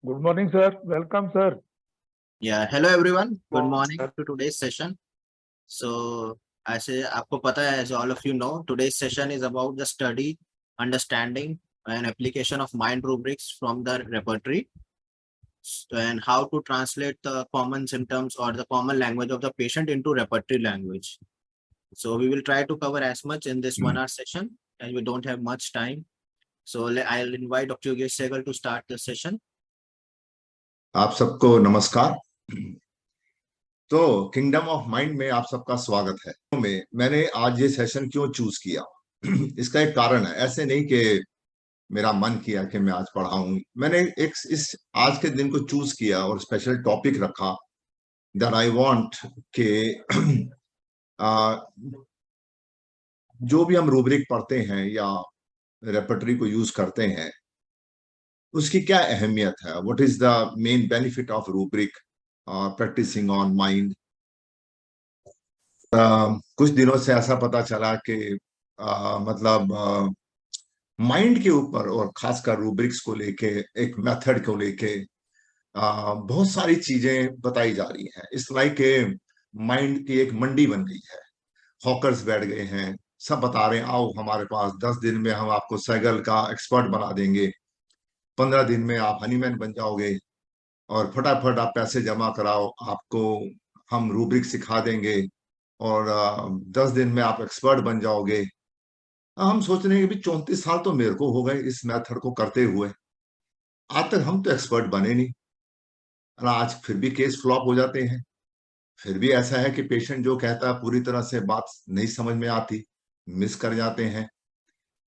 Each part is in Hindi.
Good morning, sir. Welcome, sir. Yeah, hello everyone. Good Morning, morning to today's session. So, ऐसे आपको पता है, as all of you know, today's session is about the study, understanding, and application of mind rubrics from the repertory, and how to translate the common symptoms or the common language of the patient into repertory language. So, we will try to cover as much in this 1 hour session, and we don't have much time. So, I'll invite Dr. Yogesh Sehgal to start the session. आप सबको नमस्कार। तो किंगडम ऑफ माइंड में आप सबका स्वागत है। मैंने आज ये सेशन क्यों चूज किया, इसका एक कारण है। ऐसे नहीं कि मेरा मन किया कि मैं आज पढ़ाऊं। मैंने इस आज के दिन को चूज किया और स्पेशल टॉपिक रखा दैट आई वांट के जो भी हम रूब्रिक पढ़ते हैं या रेपर्टरी को यूज करते हैं, उसकी क्या अहमियत है, what is the main benefit of rubric practicing on mind. कुछ दिनों से ऐसा पता चला कि मतलब माइंड के ऊपर और खासकर रूब्रिक्स को लेके, एक मेथड को लेके बहुत सारी चीजें बताई जा रही हैं। इस लाइक माइंड की एक मंडी बन गई है, हॉकर्स बैठ गए हैं, सब बता रहे हैं आओ हमारे पास, 10 दिन में हम आपको सैगल का एक्सपर्ट बना देंगे, 15 दिन में आप हनीमैन बन जाओगे और फटाफट आप पैसे जमा कराओ, आपको हम रूब्रिक सिखा देंगे और 10 दिन में आप एक्सपर्ट बन जाओगे। हम सोच रहे हैं कि 34 साल तो मेरे को हो गए इस मेथड को करते हुए, आज तक हम तो एक्सपर्ट बने नहीं। और आज फिर भी केस फ्लॉप हो जाते हैं। फिर भी ऐसा है कि पेशेंट जो कहता है पूरी तरह से बात नहीं समझ में आती, मिस कर जाते हैं,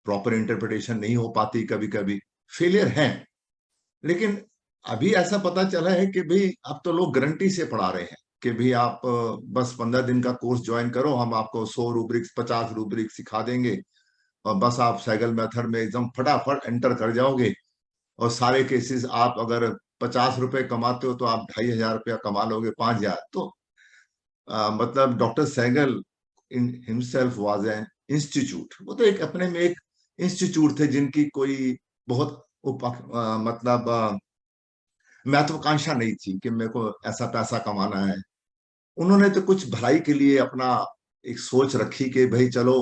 प्रॉपर इंटरप्रिटेशन नहीं हो पाती, कभी कभी फेलियर है। लेकिन अभी ऐसा पता चला है कि भाई अब तो लोग गारंटी से पढ़ा रहे हैं कि भाई आप बस 15 दिन का कोर्स ज्वाइन करो, हम आपको 100 रूब्रिक्स 50 रूब्रिक्स सिखा देंगे और बस आप सैगल मेथड में एकदम फटाफट एंटर कर जाओगे और सारे केसेस आप अगर 50 रुपए कमाते हो तो आप 2500 रुपया कमा लोगे, 5000। तो मतलब doctor Saigal in himself was an institute. वो तो एक अपने में एक इंस्टीट्यूट थे जिनकी कोई बहुत मतलब महत्वाकांक्षा नहीं थी कि मेरे को ऐसा पैसा कमाना है। उन्होंने तो कुछ भलाई के लिए अपना एक सोच रखी कि भाई चलो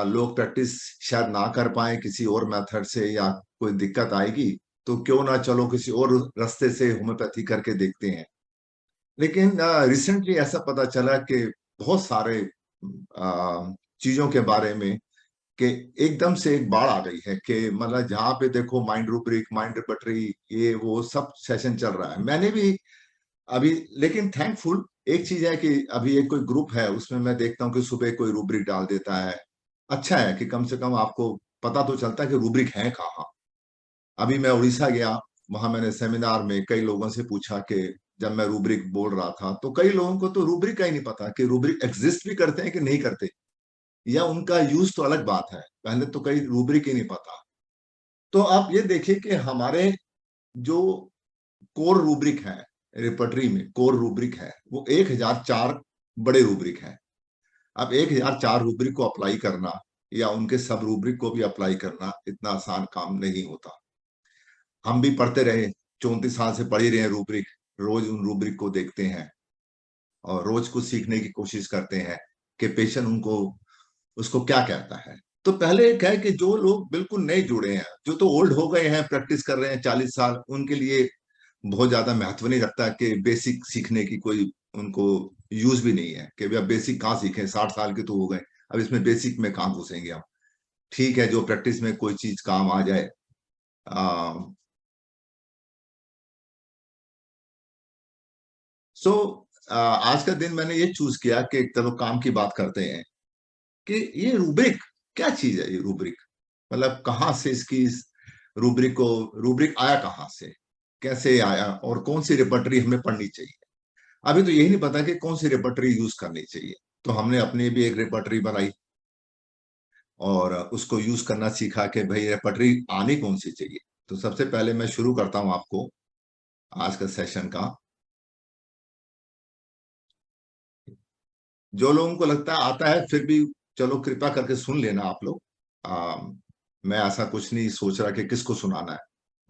लोग प्रैक्टिस शायद ना कर पाए किसी और मेथड से या कोई दिक्कत आएगी, तो क्यों ना चलो किसी और रास्ते से होम्योपैथी करके देखते हैं। लेकिन रिसेंटली ऐसा पता चला कि बहुत सारे चीजों के बारे में कि एकदम से एक बाढ़ आ गई है कि मतलब जहां पे देखो माइंड रूब्रिक, माइंड रिपर्टरी, ये वो सब सेशन चल रहा है। मैंने भी अभी, लेकिन थैंकफुल एक चीज है कि अभी एक कोई ग्रुप है उसमें मैं देखता हूँ कि सुबह कोई रूब्रिक डाल देता है। अच्छा है कि कम से कम आपको पता तो चलता है कि रूब्रिक है कहाँ। अभी मैं उड़ीसा गया, वहां मैंने सेमिनार में कई लोगों से पूछा कि जब मैं रूब्रिक बोल रहा था तो कई लोगों को तो रूब्रिक का ही नहीं पता कि रूब्रिक एग्जिस्ट भी करते हैं कि नहीं करते, या उनका यूज तो अलग बात है, पहले तो कई रूब्रिक ही नहीं पता। तो आप ये देखिए कि हमारे जो कोर रूब्रिक है रेपर्टरी में, कोर रूब्रिक है वो 1004 बड़े रूब्रिक है। अब 1004 रूब्रिक को अप्लाई करना या उनके सब रूब्रिक को भी अप्लाई करना इतना आसान काम नहीं होता। हम भी पढ़ते रहे, 34 साल से पढ़ ही रहे हैं रूब्रिक, रोज उन रूब्रिक को देखते हैं और रोज कुछ सीखने की कोशिश करते हैं कि पेशेंट उनको उसको क्या कहता है। तो पहले एक है कि जो लोग बिल्कुल नए जुड़े हैं, जो तो ओल्ड हो गए हैं, प्रैक्टिस कर रहे हैं 40 साल, उनके लिए बहुत ज्यादा महत्व नहीं रखता कि बेसिक सीखने की कोई उनको यूज भी नहीं है कि अब बेसिक कहाँ सीखें, 60 साल के तो हो गए, अब इसमें बेसिक में कहाँ घुसेंगे हम। ठीक है, जो प्रैक्टिस में कोई चीज काम आ जाए। आज का दिन मैंने ये चूज किया कि चलो काम की बात करते हैं कि ये रूब्रिक क्या चीज है। ये रूब्रिक मतलब कहाँ से इसकी रूब्रिक आया कहाँ से, कैसे आया और कौन सी रेपर्टरी हमें पढ़नी चाहिए। अभी तो यही नहीं पता कि कौन सी रेपर्टरी यूज करनी चाहिए। तो हमने अपनी भी एक रेपर्टरी बनाई और उसको यूज करना सीखा कि भाई रेपर्टरी आनी कौन सी चाहिए। तो सबसे पहले मैं शुरू करता हूं आपको आज का सेशन का। जो लोगों को लगता है आता है, फिर भी चलो कृपया करके सुन लेना आप लोग। मैं ऐसा कुछ नहीं सोच रहा कि किसको सुनाना है,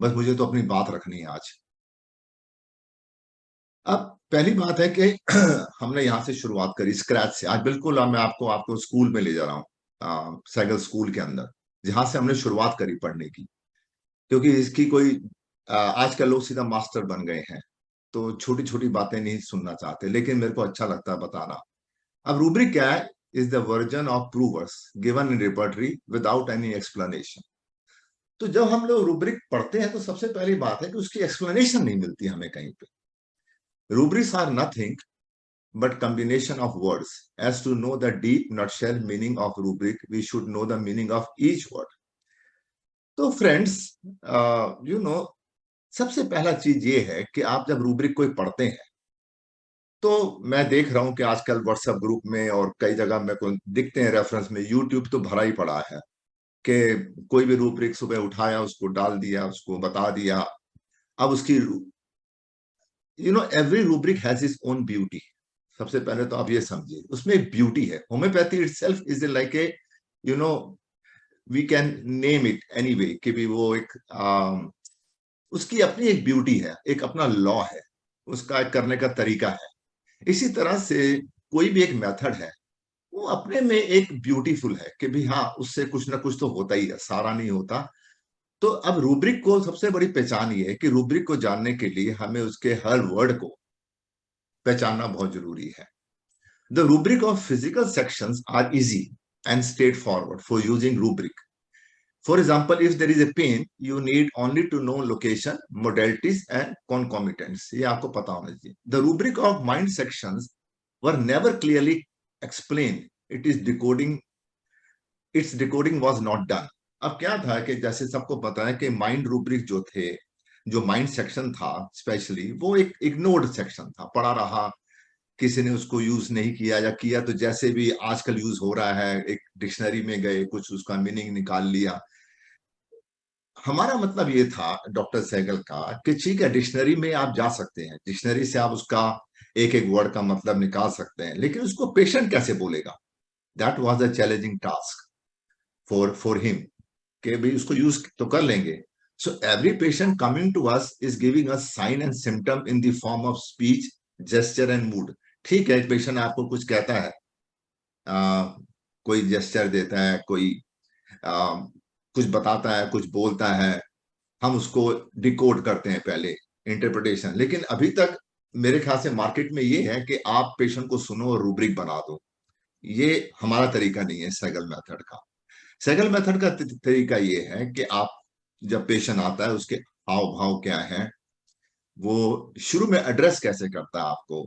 बस मुझे तो अपनी बात रखनी है आज। अब पहली बात है कि हमने यहाँ से शुरुआत करी स्क्रैच से। आज बिल्कुल मैं आपको आपको स्कूल में ले जा रहा हूँ, सैगल स्कूल के अंदर, जहां से हमने शुरुआत करी पढ़ने की। क्योंकि इसकी कोई आजकल लोग सीधा मास्टर बन गए हैं, तो छोटी छोटी बातें नहीं सुनना चाहते, लेकिन मेरे को अच्छा लगता है बताना। अब रूब्रिक क्या है? Is the version of प्रूवर्स given in repertory without any explanation. तो जब हम लोग रूब्रिक पढ़ते हैं तो सबसे पहली बात है कि उसकी एक्सप्लेनेशन नहीं मिलती हमें कहीं पे। Rubrics are nothing but combination of words. As to know the deep nutshell meaning of rubric, we should know the meaning of each word. तो फ्रेंड्स, यू नो, सबसे पहला चीज ये है कि आप जब रूब्रिक कोई पढ़ते हैं, तो मैं देख रहा हूं कि आजकल व्हाट्सएप ग्रुप में और कई जगह मेरे को दिखते हैं रेफरेंस में, यूट्यूब तो भरा ही पड़ा है कि कोई भी रूब्रिक सुबह उठाया, उसको डाल दिया, उसको बता दिया। अब उसकी, you know, every rubric has is own beauty. सबसे पहले तो आप ये समझिए, उसमें एक ब्यूटी है। Homeopathy itself is like a, you know, we can name it any way, कि भी वो एक उसकी अपनी एक ब्यूटी है, एक अपना लॉ है, उसका एक करने का तरीका है। इसी तरह से कोई भी एक मेथड है, वो अपने में एक ब्यूटीफुल है कि भी हाँ, उससे कुछ ना कुछ तो होता ही है, सारा नहीं होता। तो अब रूब्रिक को सबसे बड़ी पहचान ये है कि रूब्रिक को जानने के लिए हमें उसके हर वर्ड को पहचानना बहुत जरूरी है। The rubric of physical sections are easy and straightforward for using rubric. For example, if there is a pain, you need only to know location, modalities, and concomitants. ये आपको पता होना चाहिए. The rubric of mind sections were never clearly explained. Its decoding was not done. अब क्या था कि जैसे सबको पता है कि माइंड रूब्रिक जो थे, जो माइंड सेक्शन था स्पेशली, वो एक इग्नोर्ड सेक्शन था, पड़ा रहा, किसी ने उसको यूज नहीं किया, या किया तो जैसे भी आजकल यूज हो रहा है, एक डिक्शनरी में गए, कुछ उसका मीनिंग निकाल लिया। हमारा मतलब ये था डॉक्टर सहगल का कि ठीक है, डिक्शनरी में आप जा सकते हैं, डिक्शनरी से आप उसका एक एक वर्ड का मतलब निकाल सकते हैं, लेकिन उसको पेशेंट कैसे बोलेगा? That was a challenging task for him, कि भाई उसको यूज तो कर लेंगे। So every patient coming to us is giving us sign and symptom in the form of speech, gesture and mood. ठीक है, पेशेंट आपको कुछ कहता है, कोई जेस्चर देता है, कोई कुछ बताता है, कुछ बोलता है, हम उसको डिकोड करते हैं पहले, इंटरप्रिटेशन। लेकिन अभी तक मेरे ख्याल से मार्केट में ये है कि आप पेशेंट को सुनो और रूब्रिक बना दो। ये हमारा तरीका नहीं है सैगल मेथड का। सैगल मेथड का तरीका ये है कि आप, जब पेशेंट आता है, उसके हाव भाव क्या है, वो शुरू में एड्रेस कैसे करता है आपको,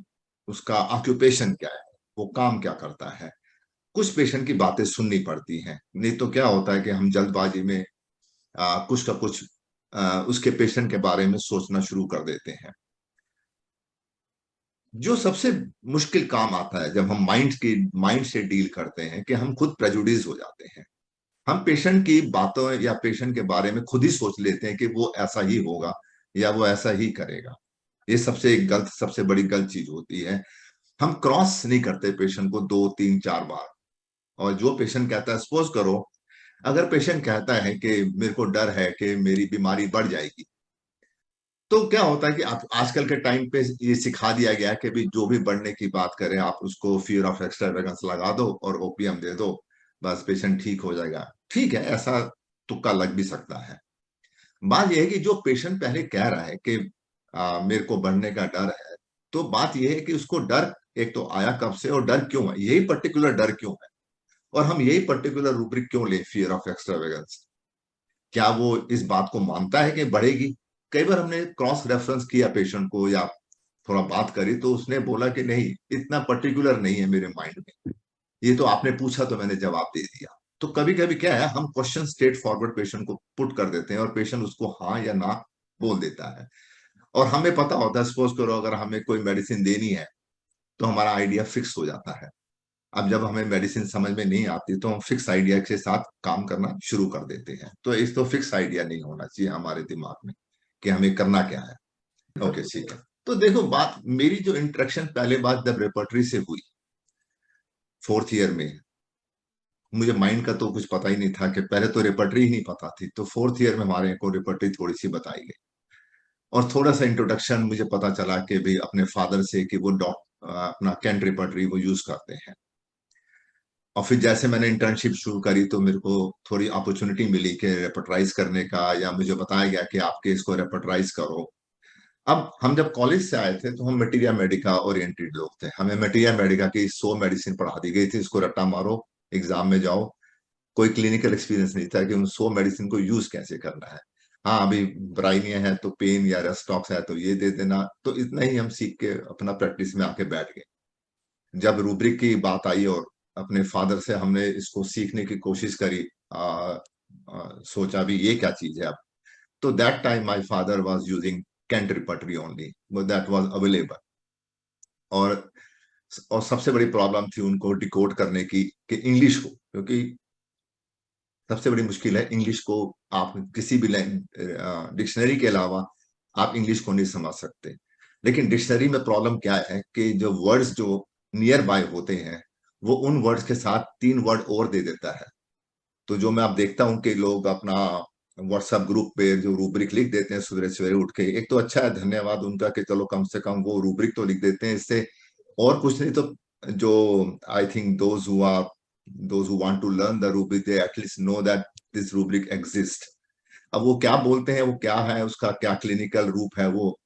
उसका ऑक्यूपेशन क्या है, वो काम क्या करता है, कुछ पेशेंट की बातें सुननी पड़ती हैं। नहीं तो क्या होता है कि हम जल्दबाजी में कुछ का कुछ उसके पेशेंट के बारे में सोचना शुरू कर देते हैं। जो सबसे मुश्किल काम आता है जब हम माइंड से डील करते हैं, कि हम खुद प्रेजुडिस हो जाते हैं। हम पेशेंट की बातों या पेशेंट के बारे में खुद ही सोच लेते हैं कि वो ऐसा ही होगा या वो ऐसा ही करेगा। ये सबसे बड़ी गलत चीज होती है। हम क्रॉस नहीं करते पेशेंट को 2 3 4 बार। और जो पेशेंट कहता है, सपोज करो, अगर पेशेंट कहता है कि मेरे को डर है कि मेरी बीमारी बढ़ जाएगी, तो क्या होता है कि आप आजकल के टाइम पे ये सिखा दिया गया है कि भी जो भी बढ़ने की बात करें, आप उसको फियर ऑफ एक्स्ट्रावेगेंस लगा दो और ओपीएम दे दो, बस पेशेंट ठीक हो जाएगा। ठीक है, ऐसा तुक्का लग भी सकता है। बात यह है कि जो पेशेंट पहले कह रहा है कि मेरे को बढ़ने का डर है, तो बात यह है कि उसको डर एक तो आया कब से और डर क्यों है, यही पर्टिकुलर डर क्यों है, और हम यही पर्टिकुलर रूब्रिक क्यों ले, फियर ऑफ एक्स्ट्रावेगेंस। क्या वो इस बात को मानता है कि बढ़ेगी? कई बार हमने क्रॉस रेफरेंस किया पेशेंट को या थोड़ा बात करी, तो उसने बोला कि नहीं, इतना पर्टिकुलर नहीं है मेरे माइंड में, ये तो आपने पूछा तो मैंने जवाब दे दिया। तो कभी कभी क्या है, हम क्वेश्चन स्ट्रेट फॉरवर्ड पेशेंट को पुट कर देते हैं और पेशेंट उसको हाँ या ना बोल देता है। और हमें पता होता है, सपोज करो अगर हमें कोई मेडिसिन देनी है, तो हमारा आइडिया फिक्स हो जाता है। अब जब हमें मेडिसिन समझ में नहीं आती, तो हम फिक्स आइडिया के साथ काम करना शुरू कर देते हैं। तो इस तो फिक्स आइडिया नहीं होना चाहिए हमारे दिमाग में कि हमें करना क्या है। ओके, ठीक है। तो देखो, बात मेरी जो इंट्रेक्शन पहले बात जब रेपर्टरी से हुई 4th ईयर में, मुझे माइंड का तो कुछ पता ही नहीं था, कि पहले तो रेपर्टरी ही नहीं पता थी, तो 4th ईयर में हमारे को रेपर्टरी थोड़ी सी बताई गई। और थोड़ा सा इंट्रोडक्शन मुझे पता चला कि भाई अपने फादर से कि वो अपना कैंट रिपर्टरी वो यूज करते हैं। और फिर जैसे मैंने इंटर्नशिप शुरू करी तो मेरे को थोड़ी अपॉर्चुनिटी मिली कि रेपर्टराइज करने का, या मुझे बताया गया कि आपके इसको रेपर्टराइज करो। अब हम जब कॉलेज से आए थे तो हम मटीरिया मेडिका ओरिएंटेड लोग थे। हमें मटीरिया मेडिका की 100 मेडिसिन पढ़ा दी गई थी, इसको रट्टा मारो, एग्जाम में जाओ। कोई क्लिनिकल एक्सपीरियंस नहीं था कि उन 100 मेडिसिन को यूज कैसे करना है। हाँ, अभी ब्राइनिया है तो पेन या रेस्टॉक्स है तो ये दे देना, तो इतना ही हम सीख के अपना प्रैक्टिस में आके बैठ गए। जब रूब्रिक की बात आई और अपने फादर से हमने इसको सीखने की कोशिश करी, सोचा भी ये क्या चीज है। अब तो that time my father was using Kent repertory only, that was available. और सबसे बड़ी प्रॉब्लम थी उनको डिकोड करने की कि इंग्लिश को, क्योंकि सबसे बड़ी मुश्किल है इंग्लिश को। आप किसी भी डिक्शनरी के अलावा आप इंग्लिश को नहीं समझ सकते। लेकिन डिक्शनरी में प्रॉब्लम क्या है कि जो वर्ड्स जो नियर बाय होते हैं वो उन वर्ड्स के साथ 3 वर्ड और दे देता है। तो जो मैं आप देखता हूँ कि लोग अपना व्हाट्सएप ग्रुप पे जो रूब्रिक लिख देते हैं सवेरे सवेरे उठ के, एक तो अच्छा है, धन्यवाद उनका कि चलो कम से कम वो रूब्रिक तो लिख देते हैं। इससे और कुछ नहीं तो जो I think those who want to learn the rubric, they at least know that this rubric exists. अब वो क्या बोलते हैं, वो क्या है, उसका क्या क्लिनिकल रूप है, वो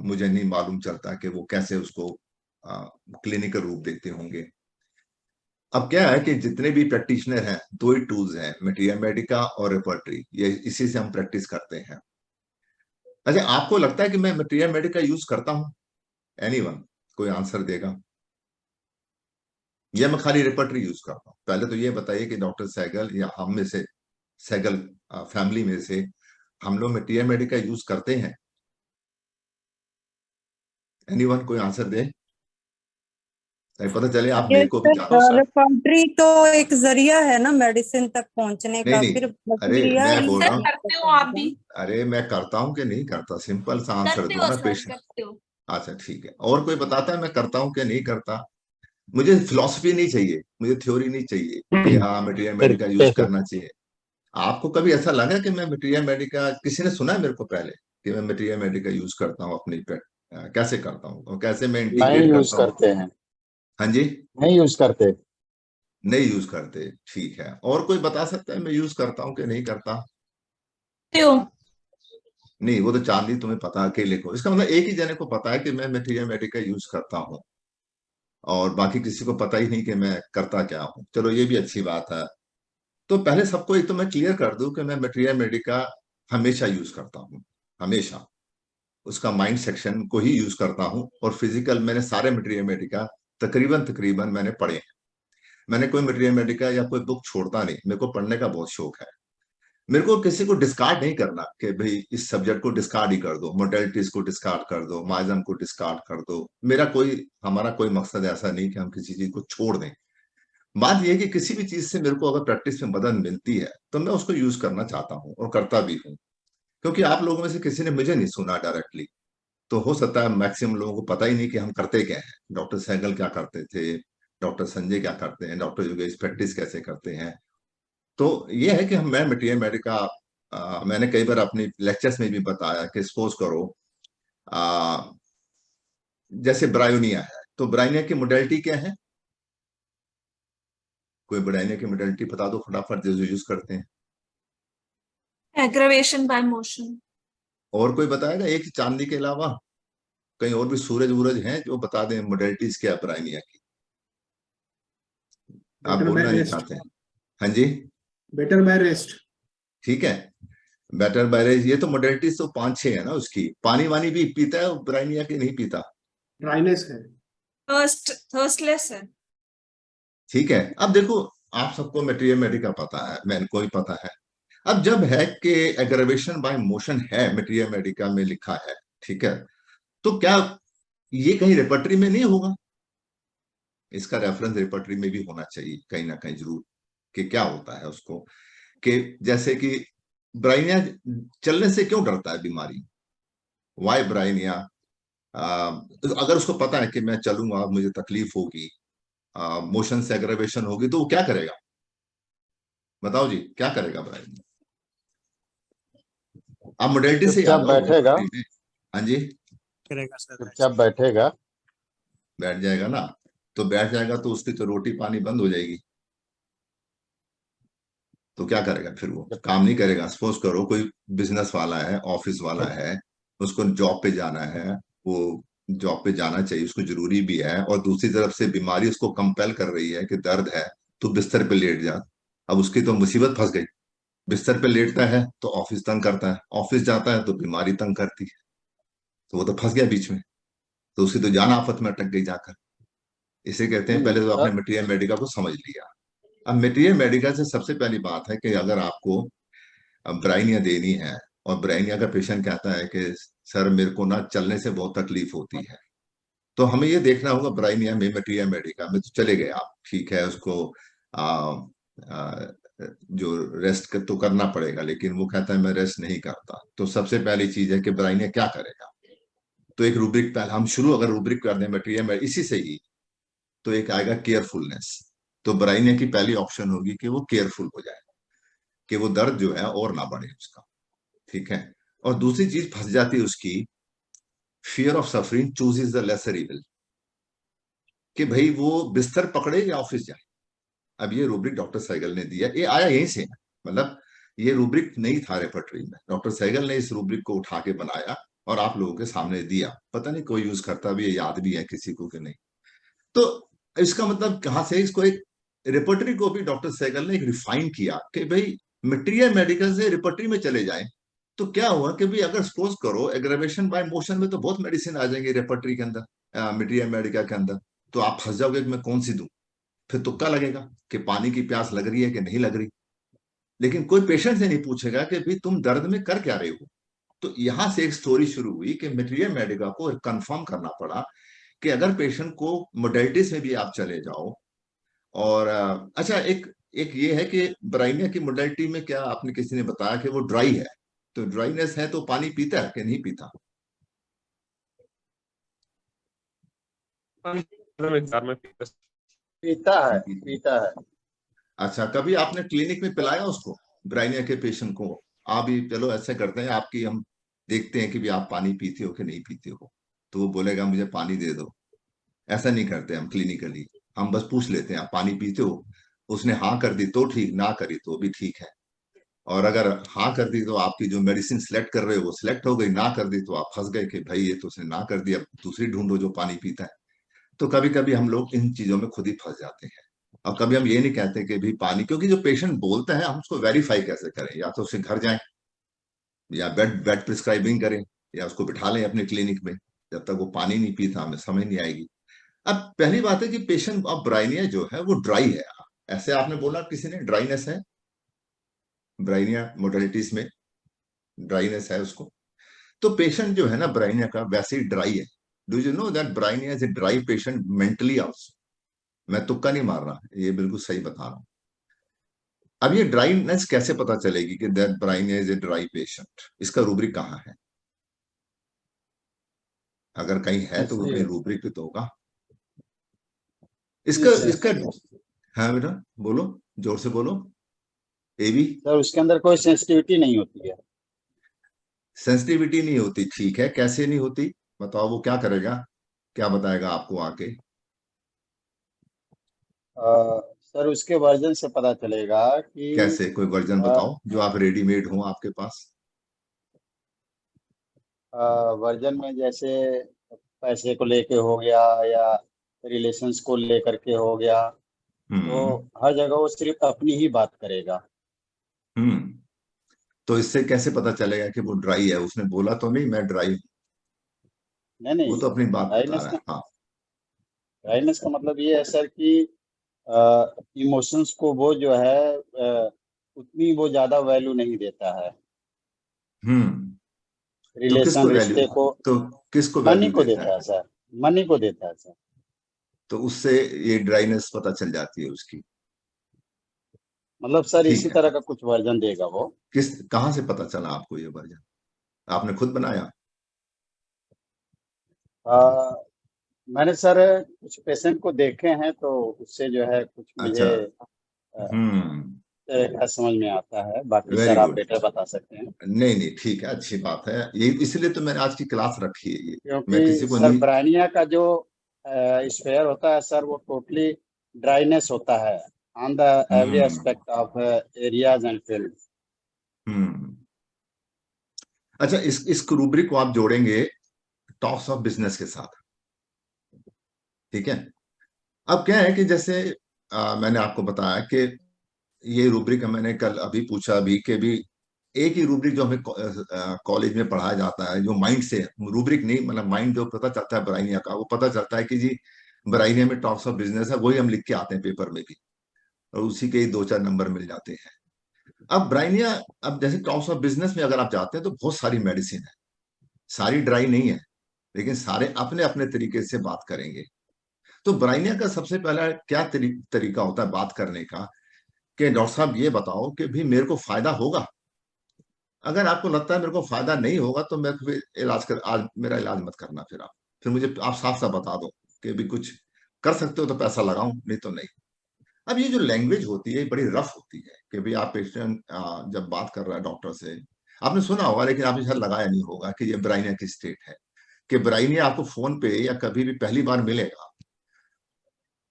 मुझे नहीं मालूम चलता कि वो कैसे उसको क्लिनिकल रूप देते होंगे। अब क्या है कि जितने भी प्रैक्टिशनर हैं, 2 ही टूल्स हैं, मटीरिया मेडिका और रेपर्टरी, ये इसी से हम प्रैक्टिस करते हैं। अच्छा, आपको लगता है कि मैं मटीरिया मेडिका यूज करता हूं? एनीवन कोई आंसर देगा? या मैं खाली रेपर्टरी यूज करता हूँ? पहले तो ये बताइए कि डॉक्टर सहगल या हम में से, सहगल फैमिली में से हम लोग मटीरिया मेडिका यूज करते हैं? एनीवन कोई आंसर दे, ताकि पता चले आप मेरे को भी जानते हो। रेपर्टरी तो एक जरिया है ना मेडिसिन तक पहुंचने का। नहीं, फिर अरे मटीरिया मैं बोल रहा हूँ, करते हो आप भी? अरे मैं करता हूँ कि नहीं करता, सिंपल सा आंसर करते दो हो ना सर, पेशेंट। करते हो। अच्छा ठीक है, और कोई बताता है मैं करता हूँ कि नहीं करता? मुझे फिलॉसफी नहीं चाहिए, मुझे थ्योरी नहीं चाहिए कि हाँ मटीरियल मेडिका यूज करना चाहिए। आपको कभी ऐसा लगा कि मैं मटीरियल मेडिका, किसी ने सुना है मेरे को पहले कि मैं मटीरियल मेडिका यूज करता हूँ अपनी कैसे करता हूँ और कैसे मैं नहीं इंटीग्रेट यूज करता हूँ? करते हैं, हाँ जी, नहीं यूज करते। नहीं यूज करते, ठीक है। और कोई बता सकता है मैं यूज करता हूँ कि नहीं करता? करते हो। नहीं, वो तो चांदी तुम्हें पता है अकेले को, इसका मतलब एक ही जने को पता है कि मैं मटीरियल मेडिका यूज करता हूँ और बाकी किसी को पता ही नहीं कि मैं करता क्या हूँ। चलो ये भी अच्छी बात है। तो पहले सबको एक तो मैं क्लियर कर दूं कि मैं मटीरियल मेडिका हमेशा यूज करता हूँ, हमेशा उसका माइंड सेक्शन को ही यूज करता हूँ। और फिजिकल मैंने सारे मटीरियल मेडिका तकरीबन तकरीबन मैंने पढ़े हैं। मैंने कोई मटीरियल मेडिका या कोई बुक छोड़ता नहीं, मेरे को पढ़ने का बहुत शौक है। मेरे को किसी को डिस्कार्ड नहीं करना कि भाई इस सब्जेक्ट को डिस्कार्ड ही कर दो, मोडेलिटीज को डिस्कार्ड कर दो, माइजम को डिस्कार्ड कर दो। हमारा कोई मकसद ऐसा नहीं कि हम किसी चीज को छोड़ दें। बात यह है कि किसी भी चीज से मेरे को अगर प्रैक्टिस में मदद मिलती है तो मैं उसको यूज करना चाहता हूँ और करता भी हूँ। क्योंकि आप लोगों में से किसी ने मुझे नहीं सुना डायरेक्टली, तो हो सकता है मैक्सिमम लोगों को पता ही नहीं कि हम करते क्या है। डॉक्टर सहगल क्या करते थे, डॉक्टर संजय क्या करते हैं, डॉक्टर योगेश प्रैक्टिस कैसे करते हैं। तो ये है कि मैं मटीरियल मेडिका, मैंने कई बार अपनी लेक्चर्स में भी बताया कि सपोज करो आ, जैसे ब्रायोनिया है, तो ब्रायोनिया की मोडेलिटी क्या है? कोई ब्रायोनिया की मोडेलिटी बता दो फटाफट, जो यूज करते हैं। Aggravation bye motion. और कोई बताएगा एक ही चांदी के अलावा? कहीं और भी सूरज वूरज हैं जो बता दें मोडेलिटीज क्या है ब्रायोनिया की? आप बोलना नहीं चाहते हैं? हाँ जी, बेटर बाय रेस्ट। ठीक है, बेटर बैरेज, ये तो मोडेलिटीज तो 5-6 है ना उसकी। पानी वानी भी पीता है ब्रायोनिया की? नहीं पीता, ड्राइनेस है। थर्स्टलेस है। ठीक है। अब देखो, आप सबको मटेरियल मेडिका पता है, मैंने को भी पता है। अब जब है कि एग्रावेशन बाय मोशन है मटेरियल मेडिका में लिखा है, ठीक है, तो क्या ये कहीं रेपर्टरी में नहीं होगा? इसका रेफरेंस रेपर्टरी में भी होना चाहिए कहीं ना कहीं जरूर, कि क्या होता है उसको, कि जैसे कि ब्राइनिया चलने से क्यों डरता है बीमारी, वाई ब्राइनिया। तो अगर उसको पता है कि मैं चलूंगा मुझे तकलीफ होगी, मोशन से एग्रावेशन होगी, तो वो क्या करेगा? बताओ जी, क्या करेगा ब्राइनिया? आप मोडेलिटी से चुपचाप याद हो बैठेगा, रेपर्टरी में। हाँ जी, चुपचाप बैठेगा। बैठ जाएगा ना, तो बैठ जाएगा तो उसकी तो रोटी पानी बंद हो जाएगी। तो क्या करेगा फिर? वो काम नहीं करेगा। सपोज करो कोई बिजनेस वाला है, ऑफिस वाला है, उसको जॉब पे जाना है, वो जॉब पे जाना चाहिए, उसको जरूरी भी है, और दूसरी तरफ से बीमारी उसको कंपेल कर रही है कि दर्द है तो बिस्तर पे लेट जा। अब उसकी तो मुसीबत फंस गई। बिस्तर पे लेटता है तो ऑफिस तंग करता है, ऑफिस जाता है तो बीमारी तंग करती है, तो वो तो फंस गया बीच में। तो उसकी तो जान आफत में अटक गई जाकर। इसे कहते हैं, पहले तो आपने सर मटेरियल मेडिका को समझ लिया। अब मटेरियल मेडिका से सबसे पहली बात है कि अगर आपको ब्राइनिया देनी है, और ब्राइनिया का पेशेंट कहता है कि सर मेरे को ना चलने से बहुत तकलीफ होती है, तो हमें ये देखना होगा ब्राइनिया में मटेरियल मेडिका में तो चले गए आप, ठीक है, उसको आ, आ, जो रेस्ट तो करना पड़ेगा, लेकिन वो कहता है मैं रेस्ट नहीं करता। तो सबसे पहली चीज है कि ब्राइनिया क्या करेगा। तो एक रूब्रिक पहले हम शुरू अगर रूब्रिक कर दें मटेरियल में इसी से ही, तो एक आएगा केयरफुलनेस। तो ब्राइनिया की पहली ऑप्शन होगी कि वो केयरफुल हो जाए, कि वो दर्द जो है और ना बढ़े उसका, ठीक है। और दूसरी चीज फंस जाती है उसकी, fear of suffering chooses the lesser evil, कि भाई वो बिस्तर पकड़े या ऑफिस जाए। अब ये रूब्रिक डॉक्टर सहगल ने दिया, ये आया यहीं से है। मतलब ये रूब्रिक नहीं था रेपर्टरी में, डॉक्टर सहगल ने इस रूब्रिक को उठा के बनाया और आप लोगों के सामने दिया। पता नहीं कोई यूज करता भी है, याद भी है किसी को कि नहीं। तो इसका मतलब कहां से, इसको एक रेपर्टरी को भी डॉक्टर सहगल ने एक रिफाइन किया कि भाई मटेरियल मेडिकल से रेपर्टरी में चले जाए। तो क्या हुआ कि भाई अगर सपोज करो एग्रेवेशन बाय मोशन में तो बहुत मेडिसिन आ जाएंगे रेपर्टरी के अंदर, मटेरियल मेडिकल के अंदर, तो आप फंस जाओगे कि मैं कौन सी दूं। फिर तुक्का लगेगा कि पानी की प्यास लग रही है कि नहीं लग रही, लेकिन कोई पेशेंट से नहीं पूछेगा कि भाई तुम दर्द में कर क्या रहे हो। तो यहां से एक स्टोरी शुरू हुई कि मटेरियल मेडिका को कंफर्म करना पड़ा कि अगर पेशेंट को मोडेलिटीज में भी आप चले जाओ। और अच्छा, एक एक ये है कि ब्राइनिया की मोडेलिटी में क्या आपने किसी ने बताया कि वो ड्राई है, तो ड्राइनेस है तो पानी पीता है कि नहीं पीता? पीता है। अच्छा, कभी आपने क्लिनिक में पिलाया उसको, ब्राइनिया के पेशेंट को? आप ही चलो ऐसे करते हैं, आपकी हम देखते हैं कि भी आप पानी पीते हो कि नहीं पीते हो, तो वो बोलेगा मुझे पानी दे दो। ऐसा नहीं करते हम क्लिनिकली, हम बस पूछ लेते हैं आप पानी पीते हो। उसने हाँ कर दी तो ठीक, ना करी तो भी ठीक है। और अगर हाँ कर दी तो आपकी जो मेडिसिन सिलेक्ट कर रहे हो वो सिलेक्ट हो गई, ना कर दी तो आप फंस गए कि भाई ये तो उसने ना कर दिया, दूसरी ढूंढो जो पानी पीता है। तो कभी कभी हम लोग इन चीजों में खुद ही फंस जाते हैं। और कभी हम ये नहीं कहते कि भी पानी, क्योंकि जो पेशेंट बोलता है हम उसको वेरीफाई कैसे करें, या तो उसके घर जाएं, या बेड बेड प्रिस्क्राइबिंग करें, या उसको बिठा लें अपने क्लिनिक में। जब तक वो पानी नहीं पीता हमें समझ नहीं आएगी। अब पहली बात है कि पेशेंट अब ब्राइनिया जो है वो ड्राई है। ऐसे आपने बोला किसी ने ड्राइनेस है, ब्राइनिया मोडेलिटीज में ड्राइनेस है उसको। तो पेशेंट जो है ना ब्राइनिया का वैसे ही ड्राई है। Do you know that Bryonia is a dry patient mentally also. मैं तुक्का नहीं मार रहा, ये बिल्कुल सही बता रहा हूं। अब ये ड्राइनेस कैसे पता चलेगी कि that Bryonia is a dry patient? इसका रूब्रिक कहाँ है? अगर कहीं है तो वो कहीं रूब्रिक पे तो होगा इसका इसका हाँ बेटा, बोलो, जोर से बोलो। A B? सर उसके अंदर कोई सेंसिटिविटी नहीं होती है। सेंसिटिविटी नहीं होती, ठीक है, कैसे नहीं होती बताओ, वो क्या करेगा, क्या बताएगा आपको आके? सर उसके वर्जन से पता चलेगा कि कैसे, कोई वर्जन बताओ जो आप रेडीमेड हो आपके पास। वर्जन में जैसे पैसे को लेके हो गया या रिलेशंस को लेकर के हो गया, तो हम्म। हर जगह वो सिर्फ अपनी ही बात करेगा। हम्म। तो इससे कैसे पता चलेगा कि वो ड्राई है? उसने बोला तो नहीं मैं ड्राई हूं, नहीं वो नहीं, तो अपनी बात बता ड्राइनेस रहा है। का हाँ। ड्राइनेस का मतलब ये है सर कि इमोशंस को वो जो है उतनी वो ज्यादा वैल्यू नहीं देता है। हम्म। तो किसको रिलेशन वैल्यू, रिश्ते को तो किसको मनी वैल्यू को देता देता है? है सर, मनी को देता है सर। तो उससे ये ड्राइनेस पता चल जाती है उसकी। मतलब सर ठीक इसी है, तरह का कुछ वर्जन देगा वो। किस कहाँ से पता चला आपको ये वर्जन? आपने खुद बनाया? आ, मैंने सर कुछ पेशेंट को देखे हैं तो उससे जो है कुछ अच्छा। मुझे हम्म। तरह का समझ में आता है, बाकी वेरी सर आप गुड। बेटर बता सकते हैं। नहीं नहीं, ठीक है, अच्छी बात है, ये इसलिए तो मैंने आज की क्लास रखी है। ये मैं किसी क्योंकि को सर नहीं। ब्रायनिया का जो स्फेयर होता है सर, वो टोटली ड्राइनेस होता है on the every hmm aspect of areas and field. Hmm अच्छा, इस रूब्रिक को आप जोड़ेंगे टॉक्स ऑफ बिजनेस के साथ, ठीक है। अब क्या है कि जैसे मैंने आपको बताया कि ये रूब्रिक मैंने कल अभी पूछा अभी कि भी एक ही रूब्रिक जो हमें कॉलेज में पढ़ाया जाता है, जो माइंड से, रूब्रिक नहीं, मतलब माइंड जो पता चलता है ब्राइनिया का, वो पता चलता है कि जी ब्राइनिया में टॉक्स ऑफ बिजनेस है, वही हम लिख के आते हैं पेपर में भी, और उसी के ही 2-4 नंबर मिल जाते हैं। अब ब्राइनिया, अब जैसे टॉक्स ऑफ बिजनेस में अगर आप जाते हैं तो बहुत सारी मेडिसिन है, सारी ड्राई नहीं है, लेकिन सारे अपने अपने तरीके से बात करेंगे। तो ब्राइनिया का सबसे पहला क्या तरीका होता है बात करने का, कि डॉक्टर साहब ये बताओ कि भी मेरे को फायदा होगा। अगर आपको लगता है मेरे को फायदा नहीं होगा तो मैं फिर इलाज कर, आज मेरा इलाज मत करना, फिर आप फिर मुझे आप साफ साफ बता दो कि भी कुछ कर सकते हो तो पैसा लगाऊं, नहीं तो नहीं। अब ये जो लैंग्वेज होती है बड़ी रफ होती है कि भाई आप पेशेंट जब बात कर रहा है डॉक्टर से, आपने सुना होगा लेकिन आपने शायद लगाया नहीं होगा कि ये ब्राइनिया की स्टेट है, कि ब्राइनिया आपको फोन पे या कभी भी पहली बार मिलेगा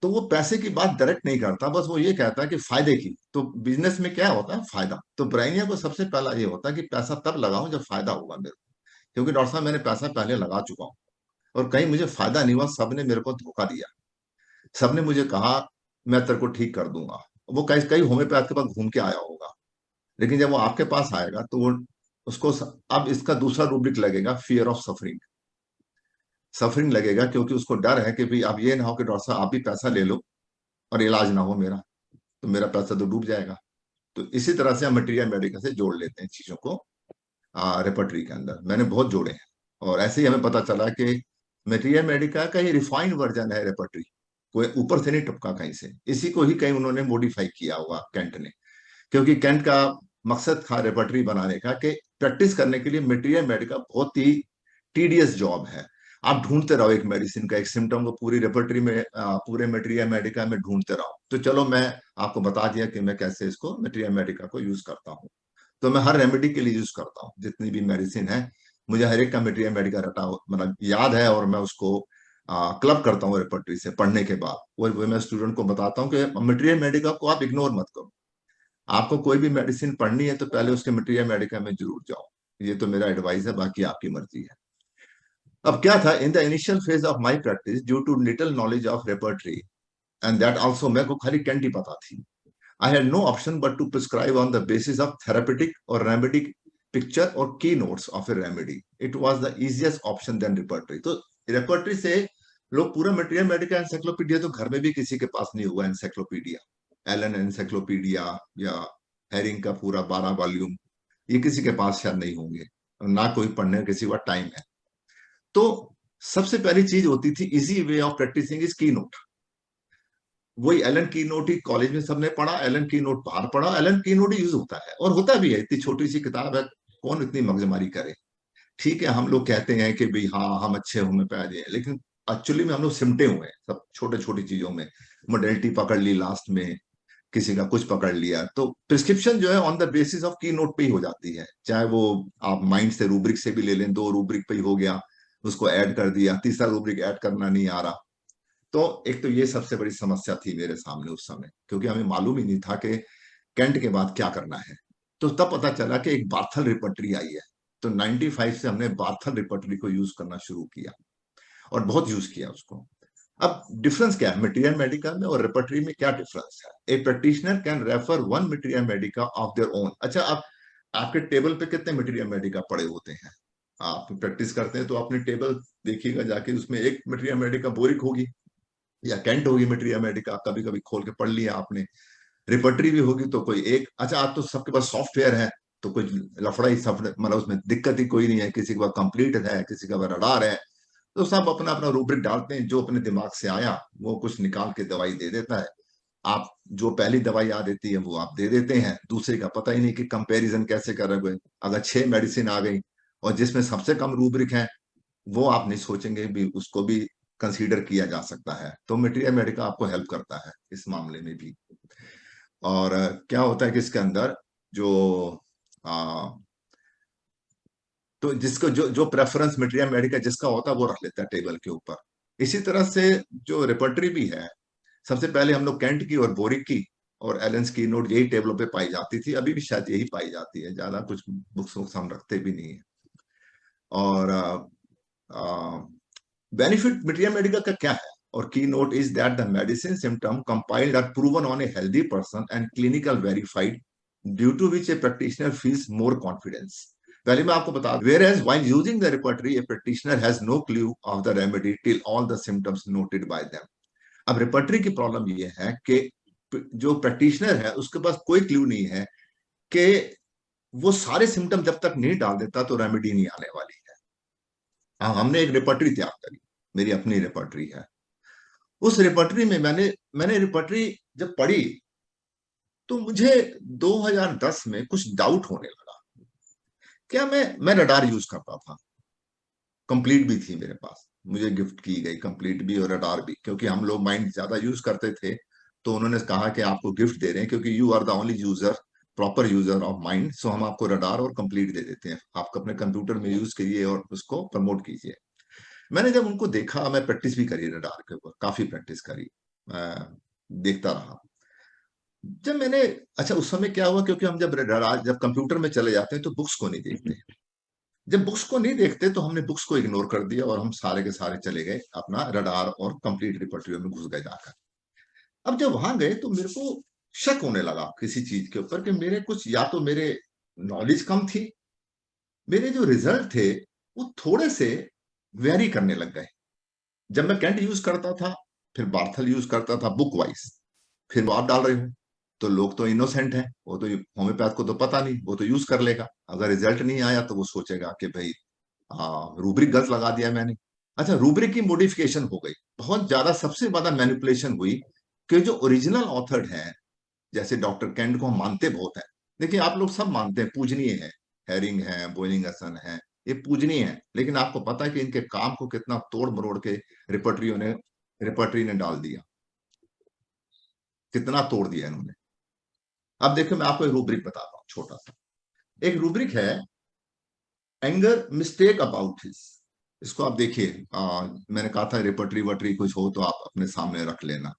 तो वो पैसे की बात डायरेक्ट नहीं करता, बस वो ये कहता है कि फायदे की। तो बिजनेस में क्या होता है, फायदा। तो ब्राइनिया को सबसे पहला ये होता है कि पैसा तब लगाऊं जब फायदा होगा मेरे को, क्योंकि डॉक्टर साहब मैंने पैसा पहले लगा चुका हूं और कहीं मुझे फायदा नहीं हुआ, सबने मेरे को धोखा दिया, सबने मुझे कहा मैं तेरे को ठीक कर दूंगा। वो कई कई होम्योपैथ के पास घूम के आया होगा, लेकिन जब वो आपके पास आएगा तो वो उसको अब इसका दूसरा रूब्रिक लगेगा, फियर ऑफ सफरिंग। सफरिंग लगेगा क्योंकि उसको डर है कि भाई अब ये ना हो कि डॉक्टर साहब आप भी पैसा ले लो और इलाज ना हो मेरा, तो मेरा पैसा तो डूब जाएगा। तो इसी तरह से हम मटेरियल मेडिका से जोड़ लेते हैं चीजों को रेपर्टरी के अंदर। मैंने बहुत जोड़े हैं और ऐसे ही हमें पता चला कि मटेरियल मेडिका का ये रिफाइंड वर्जन है रेपर्टरी, कोई ऊपर से नहीं टपका कहीं से, इसी को ही कहीं उन्होंने मॉडिफाई किया हुआ कैंट ने, क्योंकि कैंट का मकसद था रेपर्टरी बनाने का कि प्रैक्टिस करने के लिए मटेरियल मेडिका बहुत ही टीडियस जॉब है। आप ढूंढते रहो एक मेडिसिन का एक सिम्टम को पूरी रेपर्टरी में पूरे मटेरियल मेडिका में ढूंढते रहो। तो चलो मैं आपको बता दिया कि मैं कैसे इसको मटेरियल मेडिका को यूज करता हूँ। तो मैं हर रेमेडी के लिए यूज करता हूँ, जितनी भी मेडिसिन है मुझे हर एक का मटेरियल मेडिका रटा मतलब याद है, और मैं उसको क्लब करता हूँ रेपर्टरी से पढ़ने के बाद। वो मैं स्टूडेंट को बताता हूँ कि मटेरियल मेडिका को आप इग्नोर मत करो, आपको कोई भी मेडिसिन पढ़नी है तो पहले उसके मटेरियल मेडिका में जरूर जाओ। ये तो मेरा एडवाइस है, बाकी आपकी मर्जी है। अब क्या था, in the initial phase of my practice due to little knowledge of repertory and that also, मेरे को खाली कैंट ही पता थी, I had no option but to prescribe on the basis of therapeutic और रेमेडिक पिक्चर और keynotes of a remedy. It was the easiest option than repertory. तो रेपर्टरी से लोग पूरा मटेरियल मेडिका एनसाइक्लोपीडिया तो घर में भी किसी के पास नहीं हुआ, एनसाइक्लोपीडिया एलन एनसाइक्लोपीडिया या हैरिंग का पूरा 12 वॉल्यूम, ये किसी के पास शायद नहीं होंगे, ना कोई पढ़ने किसी का टाइम है। तो सबसे पहली चीज होती थी easy way of practising is keynote. वही एलन की नोट ही कॉलेज में सबने पढ़ा, एलन की नोट बाहर पढ़ा, एलन की नोट ही यूज होता है और होता भी है, इतनी छोटी सी किताब है, कौन इतनी मगजमारी करे। ठीक है, हम लोग कहते हैं कि भाई हाँ हम अच्छे होम्योपैथ हैं, लेकिन एक्चुअली में हम लोग सिमटे हुए हैं सब छोटे छोटी चीजों में, मोडेलिटी पकड़ ली लास्ट में, किसी का कुछ पकड़ लिया। तो प्रिस्क्रिप्शन जो है ऑन द बेसिस ऑफ की नोट पे ही हो जाती है, चाहे वो आप माइंड से रूब्रिक से भी ले लें, 2 रूब्रिक पे ही हो गया, उसको ऐड कर दिया, तीसरा रूब्रिक ऐड करना नहीं आ रहा। तो एक तो ये सबसे बड़ी समस्या थी मेरे सामने उस समय, क्योंकि हमें मालूम ही नहीं था कि कैंट के बाद क्या करना है। तो तब पता चला कि एक बार्थल रिपर्टरी आई है, तो 95 से हमने बार्थल रिपर्टरी को यूज करना शुरू किया और बहुत यूज किया उसको। अब डिफरेंस क्या है मटेरियल मेडिका में और रेपर्टरी में, क्या डिफरेंस है? A practitioner can refer one material medica of their own. अच्छा, आप आपके टेबल पे कितने मटेरियल मेडिका पड़े होते हैं? आप प्रैक्टिस करते हैं तो अपने टेबल देखिएगा जाके, उसमें एक मटेरियल मेडिका बोरिक होगी या कैंट होगी मटेरियल मेडिका, कभी कभी खोल के पढ़ लिया आपने। रिपर्टरी भी होगी तो कोई एक, अच्छा आप तो सबके पास सॉफ्टवेयर है तो कुछ लफड़ा ही सॉफ्टवेयर, मतलब उसमें दिक्कत ही कोई नहीं है, किसी के पास कंप्लीट है, किसी का रडार है, तो सब अपना अपना रूब्रिक डालते हैं, जो अपने दिमाग से आया वो कुछ निकाल के दवाई दे देता है। आप जो पहली दवाई आ देती है वो आप दे देते हैं, दूसरे का पता ही नहीं कि कंपैरिजन कैसे कर रहे हो। अगर 6 मेडिसिन आ गई और जिसमें सबसे कम रूब्रिक है वो आप नहीं सोचेंगे भी उसको भी कंसीडर किया जा सकता है। तो मटेरियल मेडिका आपको हेल्प करता है इस मामले में भी। और क्या होता है कि इसके अंदर जो तो जिसको जो जो प्रेफरेंस मटेरियल मेडिका जिसका होता है वो रख लेता है टेबल के ऊपर। इसी तरह से जो रेपर्टरी भी है, सबसे पहले हम लोग कैंट की और बोरिक की और एलेंस की नोट यही टेबलों पे पाई जाती थी, अभी भी शायद यही पाई जाती है, ज्यादा कुछ बुक्स हम रखते भी नहीं है। और बेनिफिट मटेरियल मेडिका का क्या है? और keynote is that the medicine symptom compiled are proven on a healthy person and clinical verified due to which a practitioner feels more confidence. पहले मैं आपको बता, whereas while using the repertory a practitioner has no clue of the remedy till all the symptoms noted by them। अब रेपर्टरी की प्रॉब्लम ये है कि जो प्रैक्टिशनर है उसके पास कोई क्लू नहीं है कि वो सारे सिम्टम जब तक नहीं डाल देता तो रेमेडी नहीं आने वाली है। हाँ, हमने एक रेपर्टरी तैयार करी, मेरी अपनी रेपर्टरी है। उस रेपर्टरी में मैंने रेपर्टरी जब पढ़ी तो मुझे 2010 में कुछ डाउट होने लगा। क्या मैं रडार यूज करता था, कंप्लीट भी थी मेरे पास, मुझे गिफ्ट की गई कंप्लीट भी और रडार भी, क्योंकि हम लोग माइंड ज्यादा यूज करते थे तो उन्होंने कहा कि आपको गिफ्ट दे रहे हैं क्योंकि you are the only user, proper user of mind, so हम आपको रडार और कंप्लीट दे देते हैं, आप अपने कंप्यूटर में यूज करिए और उसको प्रमोट कीजिए। मैंने जब उनको देखा, मैं प्रैक्टिस भी करी रडार के ऊपर, काफी प्रैक्टिस करी, देखता रहा। जब मैंने अच्छा उस समय क्या हुआ, क्योंकि हम जब कंप्यूटर में चले जाते हैं तो बुक्स को नहीं देखते, जब बुक्स को नहीं देखते तो हमने बुक्स को इग्नोर कर दिया और हम सारे के सारे चले गए अपना रडार और कंप्लीट रिपर्टरी में घुस गए जाकर। अब जब वहां गए तो मेरे को शक होने लगा किसी चीज के ऊपर कि मेरे कुछ, या तो मेरे नॉलेज कम थी, मेरे जो रिजल्ट थे वो थोड़े से वेरी करने लग गए। जब मैं कैंट यूज करता था, फिर बार्थल यूज करता था बुक वाइज, फिर वो आप डाल रहे हो तो लोग तो इनोसेंट हैं, वो तो होम्योपैथ को तो पता नहीं, वो तो यूज कर लेगा, अगर रिजल्ट नहीं आया तो वो सोचेगा कि भाई रूब्रिक गलत लगा दिया मैंने। अच्छा, रूब्रिक की मॉडिफिकेशन हो गई बहुत ज्यादा, सबसे ज्यादा मैनिपुलेशन हुई कि जो ओरिजिनल ऑथर हैं, जैसे डॉक्टर कैंट को हम मानते बहुत हैं, देखिए आप लोग सब मानते हैं, पूजनीय है, हैरिंग है, बोइलिंगसन है, ये पूजनीय है, लेकिन आपको पता है कि इनके काम को कितना तोड़ मरोड़ के रिपर्टरी ने डाल दिया, कितना तोड़ दिया इन्होंने। अब देखो मैं आपको एक रूब्रिक बताता हूँ छोटा सा। एक रूब्रिक है एंगर मिस्टेक अबाउट हिज, इसको आप देखिए, मैंने कहा था रेपर्टरी वटरी कुछ हो तो आप अपने सामने रख लेना।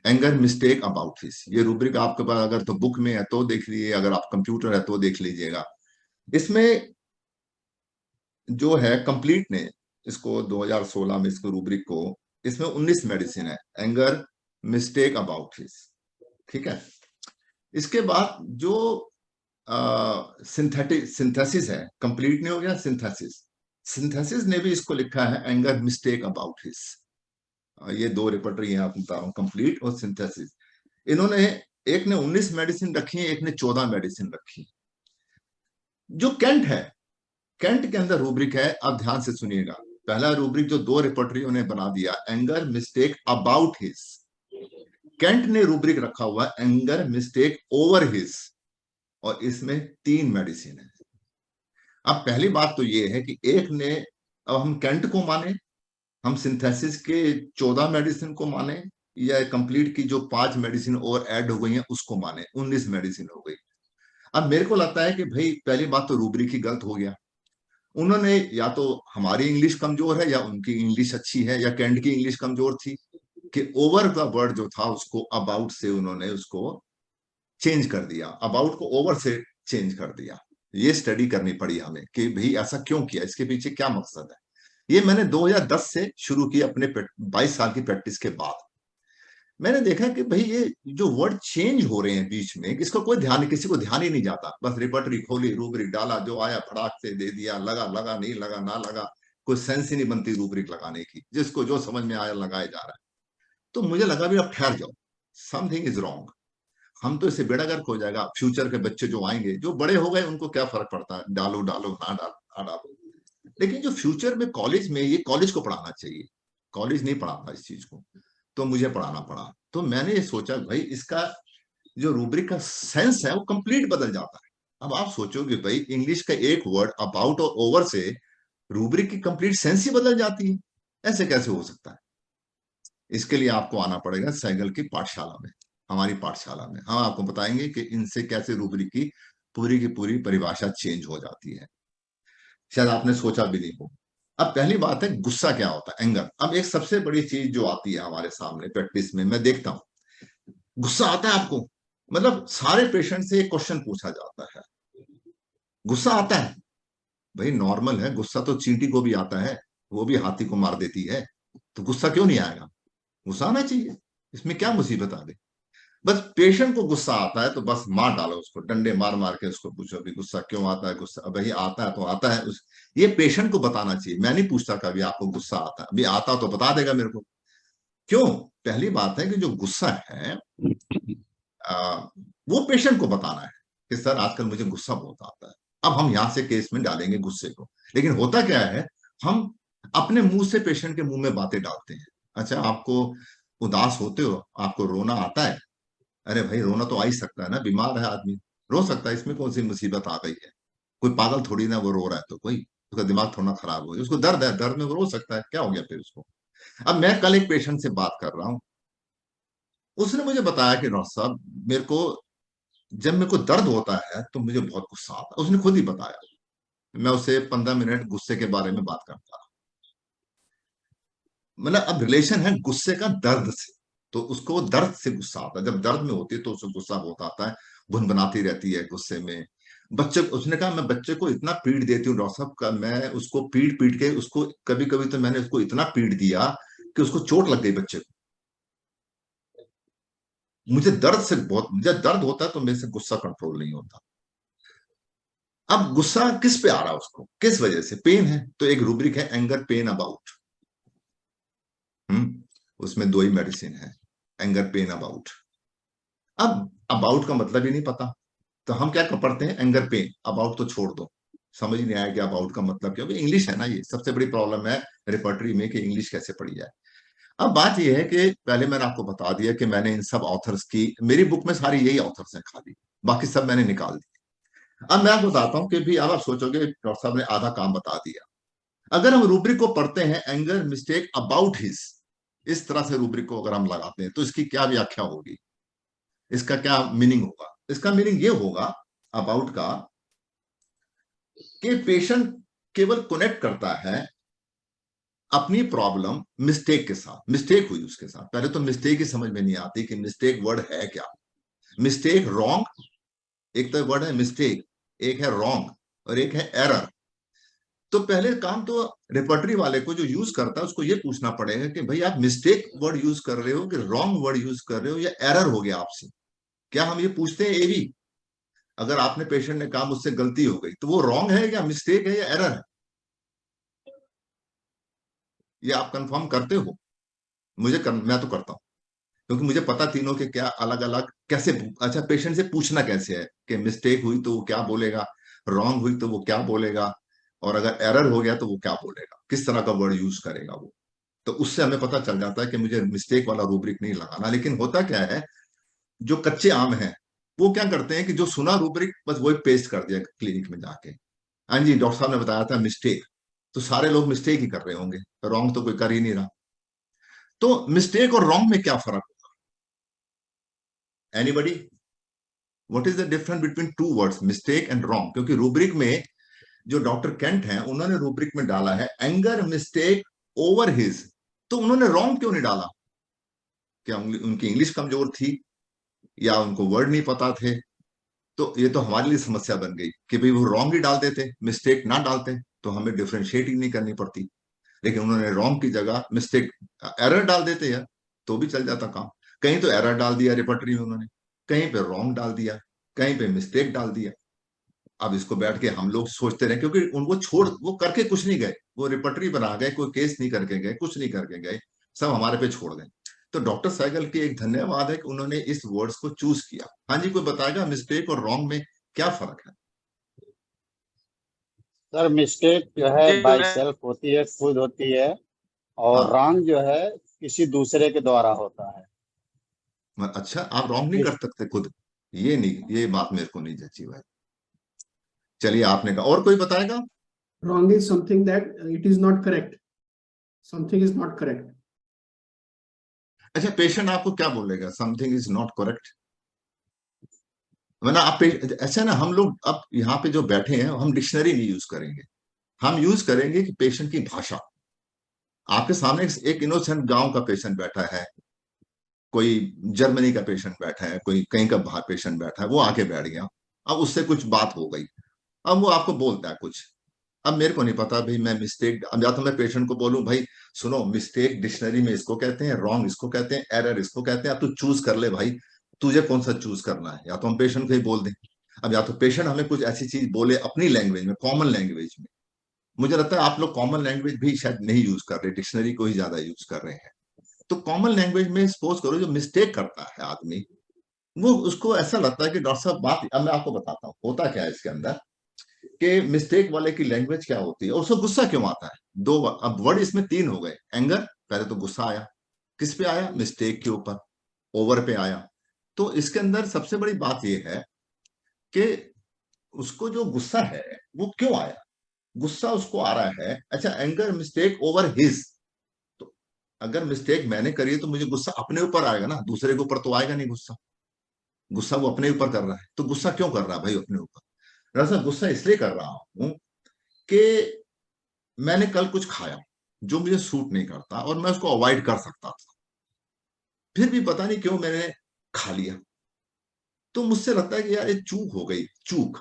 एंगर मिस्टेक अबाउट हिज, ये रूब्रिक आपके पास अगर तो बुक में है तो देख लीजिए, अगर आप कंप्यूटर है तो देख लीजिएगा। इसमें जो है कंप्लीट ने इसको 2016 में इसको रूब्रिक को, इसमें 19 मेडिसिन है, एंगर मिस्टेक अबाउट हिज, ठीक है। इसके बाद जो सिंथेसिस है, कंप्लीट नहीं हो गया, सिंथेसिस ने भी इसको लिखा है एंगर मिस्टेक अबाउट हिज। ये दो रेपर्टरी हैं, आप बता रहा हूं, कंप्लीट और सिंथेसिस। इन्होंने, एक ने 19 मेडिसिन रखी है, एक ने 14 मेडिसिन रखी। जो कैंट है, कैंट के अंदर रूब्रिक है, आप ध्यान से सुनिएगा, पहला रूब्रिक जो दो रेपर्टरी ने बना दिया, anger mistake about his. Kent ने रूब्रिक रखा हुआ एंगर मिस्टेक ओवर हिज, और इसमें 3 मेडिसिन है। अब पहली बात तो ये है कि एक ने, अब हम कैंट को माने, हम सिंथेसिस के 14 मेडिसिन को माने, या कंप्लीट की जो 5 मेडिसिन और ऐड हो गई हैं उसको माने, 19 मेडिसिन हो गई। अब मेरे को लगता है कि भाई पहली बात तो रूब्रिक ही गलत हो गया, उन्होंने या तो हमारी इंग्लिश कमजोर है या उनकी इंग्लिश अच्छी है, या कैंट की इंग्लिश कमजोर थी कि ओवर का वर्ड जो था उसको अबाउट से उन्होंने उसको चेंज कर दिया, अबाउट को ओवर से चेंज कर दिया। ये स्टडी करनी पड़ी हमें कि भाई ऐसा क्यों किया, इसके पीछे क्या मकसद है। ये मैंने 2010 से शुरू की, अपने 22 साल की प्रैक्टिस के बाद मैंने देखा कि भाई ये जो वर्ड चेंज हो रहे हैं बीच में, इसको कोई ध्यान, किसी को ध्यान ही नहीं जाता, बस रिपर्टरी खोली, रूब्रिक डाला, जो आया फटाक से दे दिया, लगा लगा, नहीं लगा ना लगा, कोई सेंस ही नहीं बनती रूब्रिक लगाने की, जिसको जो समझ में आया लगाया जा रहा है। तो मुझे लगा भी अब ठहर जाओ, समथिंग इज रॉन्ग, हम तो इससे बेड़ा गर्क हो जाएगा। फ्यूचर के बच्चे जो आएंगे, जो बड़े हो गए, उनको क्या फर्क पड़ता है, डालो डालो ना डालो, लेकिन जो फ्यूचर में कॉलेज में, ये कॉलेज को पढ़ाना चाहिए, कॉलेज नहीं पढ़ाता इस चीज को, तो मुझे पढ़ाना पड़ा। तो मैंने ये सोचा भाई इसका जो रूब्रिक का सेंस है वो कंप्लीट बदल जाता है। अब आप सोचोगे भाई इंग्लिश का एक वर्ड अबाउट और ओवर से रूब्रिक की कंप्लीट सेंस ही बदल जाती है, ऐसे कैसे हो सकता है। इसके लिए आपको आना पड़ेगा साइकिल की पाठशाला में, हमारी पाठशाला में। हम आपको बताएंगे कि इनसे कैसे रूब्रिक की पूरी परिभाषा चेंज हो जाती है, शायद आपने सोचा भी नहीं हो। अब पहली बात है गुस्सा क्या होता है, एंगर। अब एक सबसे बड़ी चीज जो आती है हमारे सामने प्रैक्टिस में, मैं देखता हूं गुस्सा आता है आपको, मतलब सारे पेशेंट से एक क्वेश्चन पूछा जाता है, गुस्सा आता है? भाई नॉर्मल है, गुस्सा तो चींटी को भी आता है, वो भी हाथी को मार देती है, तो गुस्सा क्यों नहीं आएगा? गुस्सा आना चाहिए, इसमें क्या मुसीबत आ गई? बस पेशेंट को गुस्सा आता है तो बस मार डालो उसको, डंडे मार मार के उसको पूछो भी गुस्सा क्यों आता है, गुस्सा भाई आता है तो आता है। ये पेशेंट को बताना चाहिए, मैं नहीं पूछता कभी आपको गुस्सा आता है, अभी आता तो बता देगा मेरे को। क्यों? पहली बात है कि जो गुस्सा है वो पेशेंट को बताना है कि सर आजकल मुझे गुस्सा बहुत आता है। अब हम यहां से केस में डालेंगे गुस्से को, लेकिन होता क्या है, हम अपने मुंह से पेशेंट के मुंह में बातें डालते हैं। अच्छा आपको उदास होते हो, आपको रोना आता है? अरे भाई रोना तो आ ही सकता है ना, बीमार है आदमी, रो सकता है, इसमें कौन सी मुसीबत आ गई है? कोई पागल थोड़ी ना वो रो रहा है, तो कोई उसका दिमाग थोड़ा खराब हो गया, उसको दर्द है, दर्द में वो रो सकता है, क्या हो गया फिर उसको? अब मैं कल एक पेशेंट से बात कर रहा हूँ, उसने मुझे बताया कि डॉक्टर साहब मेरे को जब मेरे को दर्द होता है तो मुझे बहुत गुस्सा आता है। उसने खुद ही बताया। मैं उससे 15 मिनट गुस्से के बारे में बात करता रहा। मतलब अब रिलेशन है गुस्से का दर्द से, तो उसको दर्द से गुस्सा आता है, जब दर्द में होती है तो उसको गुस्सा बहुत आता है, भुनभुनाती रहती है गुस्से में। बच्चे, उसने कहा मैं बच्चे को इतना पीट देती हूँ डॉक्टर साहब का, मैं उसको पीट पीट के उसको कभी कभी तो मैंने उसको इतना पीट दिया कि उसको चोट लग गई बच्चे को। मुझे दर्द से बहुत, मुझे दर्द होता है तो मेरे से गुस्सा कंट्रोल नहीं होता। अब गुस्सा किस पे आ रहा है उसको, किस वजह से? पेन है, तो एक रूब्रिक है एंगर पेन अबाउट। उसमें 2 ही मेडिसिन है, एंगर पेन अबाउट। अब अबाउट का मतलब ही नहीं पता, तो हम क्या पढ़ते हैं, एंगर पेन, अबाउट तो छोड़ दो, समझ नहीं आया कि अबाउट का मतलब क्या, इंग्लिश है ना, ये सबसे बड़ी प्रॉब्लम है रिपर्टरी में कि इंग्लिश कैसे पढ़ी जाए। अब बात यह है कि पहले मैंने आपको बता दिया कि मैंने इन सब ऑथर्स की, मेरी बुक में सारी यही ऑथर्स हैं खाली, बाकी सब मैंने निकाल दी। अब मैं आपको बताता हूं कि भी अब आप सोचोगे डॉक्टर साहब ने आधा काम बता दिया। अगर हम रूब्रिक को पढ़ते हैं एंगर मिस्टेक अबाउट हिज, इस तरह से रूब्रिक को अगर हम लगाते हैं तो इसकी क्या व्याख्या होगी, इसका क्या मीनिंग होगा? इसका मीनिंग ये होगा अबाउट का कि पेशेंट केवल कनेक्ट करता है अपनी प्रॉब्लम मिस्टेक के साथ, मिस्टेक हुई उसके साथ। पहले तो मिस्टेक ही समझ में नहीं आती कि मिस्टेक वर्ड है क्या। मिस्टेक रॉन्ग, एक तो वर्ड है मिस्टेक, एक है रॉन्ग और एक है एरर। तो पहले काम तो रेपर्टरी वाले को जो यूज करता है उसको ये पूछना पड़ेगा कि भाई आप मिस्टेक वर्ड यूज कर रहे हो कि रॉन्ग वर्ड यूज कर रहे हो या एरर हो गया आपसे। क्या हम ये पूछते हैं? ए भी, अगर आपने पेशेंट ने कहा मुझसे गलती हो गई, तो वो रॉन्ग है या मिस्टेक है या एरर है? ये आप कंफर्म करते हो? मैं तो करता हूं, क्योंकि मुझे पता तीनों के क्या अलग अलग कैसे। अच्छा पेशेंट से पूछना कैसे है कि मिस्टेक हुई तो वो क्या बोलेगा, रॉन्ग हुई तो वो क्या बोलेगा, और अगर एरर हो गया तो वो क्या बोलेगा, किस तरह का वर्ड यूज करेगा वो। तो उससे हमें पता चल जाता है कि मुझे मिस्टेक वाला रूब्रिक नहीं लगाना। लेकिन होता क्या है, जो कच्चे आम है वो क्या करते हैं कि जो सुना रूब्रिक बस वही पेस्ट कर दिया क्लिनिक में जाके। हाँ जी डॉक्टर साहब ने बताया था मिस्टेक, तो सारे लोग मिस्टेक ही कर रहे होंगे, रॉन्ग तो कोई कर ही नहीं रहा। तो मिस्टेक और रॉन्ग में क्या फर्क होगा? Anybody? What is the difference between two words mistake and wrong? क्योंकि रूब्रिक में जो डॉक्टर केंट हैं उन्होंने रूब्रिक में डाला है एंगर मिस्टेक ओवर हिज, तो उन्होंने रॉन्ग क्यों नहीं डाला? क्या उनकी इंग्लिश कमजोर थी या उनको वर्ड नहीं पता थे? तो ये तो हमारे लिए समस्या बन गई कि भाई वो रॉन्ग ही डाल देते, मिस्टेक ना डालते तो हमें डिफ्रेंशिएट ही नहीं करनी पड़ती। लेकिन उन्होंने रॉन्ग की जगह मिस्टेक, एरर डाल देते यार तो भी चल जाता काम। कहीं तो एरर डाल दिया रिपर्टरी में उन्होंने, कहीं पे रॉन्ग डाल दिया, कहीं पे मिस्टेक डाल दिया। अब इसको बैठ के हम लोग सोचते रहे, क्योंकि उनको छोड़, वो करके कुछ नहीं गए, वो रिपर्टरी बना गए, कोई केस नहीं करके गए, कुछ नहीं करके गए, सब हमारे पे छोड़ गए। तो डॉक्टर साइकिल की एक धन्यवाद है कि उन्होंने इस वर्ड्स को चूज किया। हाँ जी कोई बताएगा मिस्टेक और रॉन्ग में क्या फर्क है? सर मिस्टेक जो है बाय सेल्फ होती है, खुद होती है, और हाँ रॉन्ग जो है किसी दूसरे के द्वारा होता है। अच्छा, आप रॉन्ग नहीं कर सकते खुद? ये नहीं, ये बात मेरे को नहीं जची भाई। चलिए आपने कहा, और कोई बताएगा? Wrong is something that it is not correct. Something is not correct. अच्छा, पेशेंट आपको क्या बोलेगा? Something is not correct. वरना आप ऐसा ना, हम लोग अब यहाँ पे जो बैठे हैं हम डिक्शनरी नहीं यूज करेंगे, हम यूज करेंगे कि पेशेंट की भाषा। आपके सामने एक इनोसेंट गांव का पेशेंट बैठा है, कोई जर्मनी का पेशेंट बैठा है, कोई कहीं का बाहर पेशेंट बैठा है, वो आके बैठ गया, अब उससे कुछ बात हो गई, अब वो आपको बोलता है कुछ। अब मेरे को नहीं पता भाई, मैं मिस्टेक, अब या तो मैं पेशेंट को बोलूं भाई सुनो, मिस्टेक डिक्शनरी में इसको कहते हैं, रॉन्ग इसको कहते हैं, एरर इसको कहते हैं, अब तू चूज कर ले भाई, तुझे कौन सा चूज करना है। या तो हम पेशेंट को ही बोल दें, अब या तो पेशेंट हमें कुछ ऐसी चीज बोले अपनी लैंग्वेज में, कॉमन लैंग्वेज में। मुझे लगता है आप लोग कॉमन लैंग्वेज भी शायद नहीं यूज कर रहे, डिक्शनरी को ही ज्यादा यूज कर रहे हैं। तो कॉमन लैंग्वेज में सपोज करो जो मिस्टेक करता है आदमी, वो उसको ऐसा लगता है कि डॉक्टर साहब बात, अब मैं आपको बताता हूँ होता क्या है इसके अंदर, कि मिस्टेक वाले की लैंग्वेज क्या होती है और उसको गुस्सा क्यों आता है। दो अब वर्ड इसमें तीन हो गए, एंगर, पहले तो गुस्सा आया, किस पे आया? मिस्टेक के ऊपर, ओवर पे आया। तो इसके अंदर सबसे बड़ी बात यह है कि उसको जो गुस्सा है वो क्यों आया, गुस्सा उसको आ रहा है। अच्छा, एंगर मिस्टेक ओवर हिज, तो अगर मिस्टेक मैंने करी है तो मुझे गुस्सा अपने ऊपर आएगा ना, दूसरे के ऊपर तो आएगा नहीं गुस्सा। गुस्सा वो अपने ऊपर कर रहा है, तो गुस्सा क्यों कर रहा है भाई अपने ऊपर? दरअसल गुस्सा इसलिए कर रहा हूं कि मैंने कल कुछ खाया जो मुझे सूट नहीं करता और मैं उसको अवॉइड कर सकता था, फिर भी पता नहीं क्यों मैंने खा लिया। तो मुझसे लगता है कि यार ये चूक हो गई, चूक,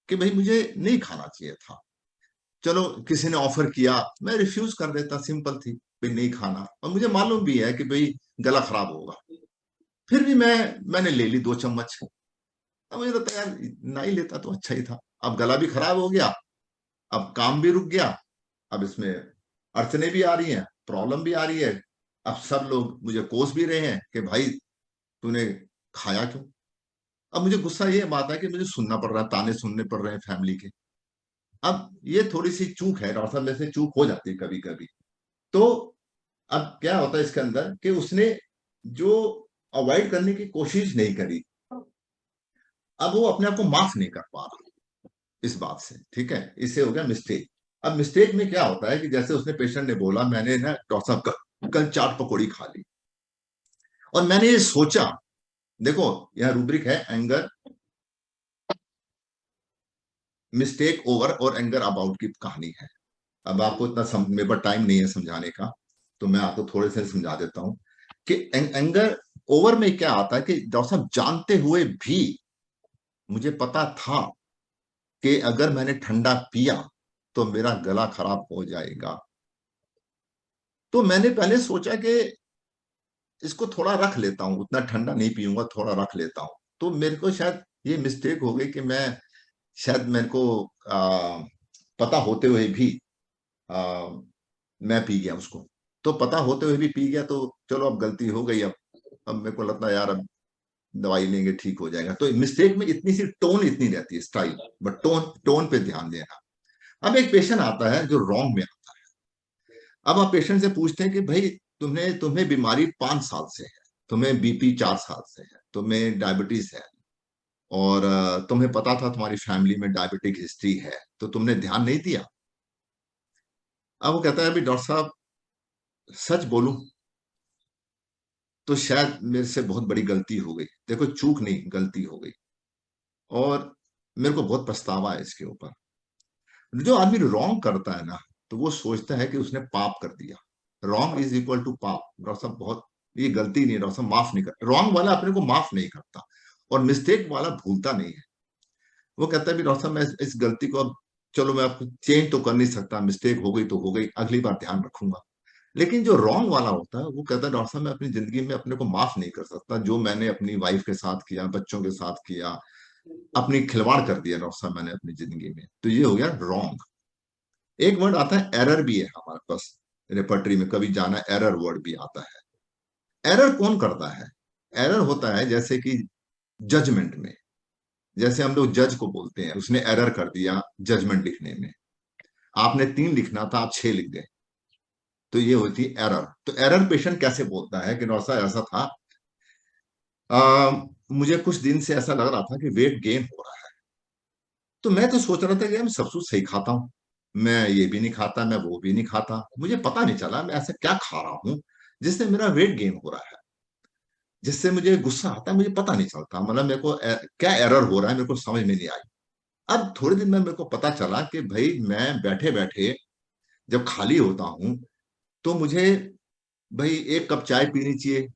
कि भाई मुझे नहीं खाना चाहिए था। चलो किसी ने ऑफर किया, मैं रिफ्यूज कर देता, सिंपल थी भाई नहीं खाना, और मुझे मालूम भी है कि भाई गला खराब होगा, फिर भी मैंने ले ली 2 चम्मच। अब मुझे लगता है यार ना ही लेता तो अच्छा ही था, अब गला भी खराब हो गया, अब काम भी रुक गया, अब इसमें अड़चने भी आ रही हैं, प्रॉब्लम भी आ रही है, अब सब लोग मुझे कोस भी रहे हैं कि भाई तूने खाया क्यों। अब मुझे गुस्सा ये बात है कि मुझे सुनना पड़ रहा है, ताने सुनने पड़ रहे हैं फैमिली के। अब ये थोड़ी सी चूक है डॉक्टर साहब, में से चूक हो जाती है कभी कभी। तो अब क्या होता है इसके अंदर कि उसने जो अवॉइड करने की कोशिश नहीं करी, अब वो अपने आप को माफ नहीं कर पा रहा इस बात से, ठीक है, इससे हो गया मिस्टेक। अब मिस्टेक में क्या होता है कि जैसे उसने पेशेंट ने बोला मैंने ना डॉक्टर साहब कल चाट पकौड़ी खा ली, और मैंने ये सोचा, देखो यह रूब्रिक है, एंगर, मिस्टेक ओवर और एंगर अबाउट की कहानी है। अब आपको इतना मेरे पास टाइम नहीं है समझाने का, तो मैं आपको थोड़े से समझा देता हूं कि एंगर ओवर में क्या आता है कि डॉक्टर साहब जानते हुए भी मुझे पता था कि अगर मैंने ठंडा पिया तो मेरा गला खराब हो जाएगा, तो मैंने पहले सोचा कि इसको थोड़ा रख लेता हूं, उतना ठंडा नहीं पीऊंगा, थोड़ा रख लेता हूं। तो मेरे को शायद ये मिस्टेक हो गई कि मैं शायद मेरे को पता होते हुए भी आ, मैं पी गया उसको। तो पता होते हुए भी पी गया, तो चलो अब गलती हो गई, अब मेरे को लगता है यार अब दवाई लेंगे ठीक हो जाएगा। तो मिस्टेक में इतनी सी टोन इतनी रहती है, स्टाइल, बट टोन टोन पे ध्यान देना। अब एक पेशेंट आता है जो रॉन्ग में आता है, अब आप पेशेंट से पूछते हैं कि भाई तुम्हें बीमारी 5 साल से है, तुम्हें बीपी 4 साल से है, तुम्हें डायबिटीज है, और तुम्हें पता था तुम्हारी फैमिली में डायबिटिक हिस्ट्री है, तो तुमने ध्यान नहीं दिया। अब वो कहता है अभी डॉक्टर साहब सच बोलूं तो शायद मेरे से बहुत बड़ी गलती हो गई, देखो चूक नहीं गलती हो गई, और मेरे को बहुत पछतावा है इसके ऊपर। जो आदमी रॉन्ग करता है ना, तो वो सोचता है कि उसने पाप कर दिया, रॉन्ग इज इक्वल टू पाप। डॉक्टर साहब बहुत, ये गलती नहीं, डॉक्टर साहब माफ नहीं कर, रॉन्ग वाला अपने को माफ नहीं करता, और मिस्टेक वाला भूलता नहीं है। वो कहता है भी डॉक्टर साहब मैं इस गलती को अब, चलो मैं आपको चेंज तो कर नहीं सकता, मिस्टेक हो गई तो हो गई, अगली बार ध्यान रखूंगा। लेकिन जो रॉन्ग वाला होता है वो कहता है डॉक्टर साहब मैं अपनी जिंदगी में अपने को माफ नहीं कर सकता, जो मैंने अपनी वाइफ के साथ किया, बच्चों के साथ किया, अपनी खिलवाड़ कर दिया डॉक्टर साहब मैंने अपनी जिंदगी में, तो ये हो गया रॉन्ग। एक वर्ड आता है एरर भी है हमारे पास रेपर्टरी में, कभी जाना एरर वर्ड भी आता है। एरर कौन करता है? एरर होता है जैसे कि जजमेंट में, जैसे हम लोग जज को बोलते हैं उसने एरर कर दिया जजमेंट लिखने में, आपने 3 लिखना था आप 6 लिख गए, तो ये होती है एरर। तो एरर पेशेंट कैसे बोलता है कि डॉक्टर साहब ऐसा था, मुझे कुछ दिन से ऐसा लग रहा था कि वेट गेन हो रहा है, तो मैं तो सोच रहा था कि मैं सब कुछ सही खाता हूँ, मैं ये भी नहीं खाता, मैं वो भी नहीं खाता, मुझे पता नहीं चला मैं ऐसा क्या खा रहा हूँ जिससे मेरा वेट गेन हो रहा है, जिससे मुझे गुस्सा आता है, मुझे पता नहीं चलता, मतलब मेरे को क्या एरर हो रहा है मेरे को समझ में नहीं आई। अब थोड़े दिन में मेरे को पता चला कि भाई मैं बैठे बैठे जब खाली होता हूं तो मुझे भाई 1 कप चाय पीनी चाहिए,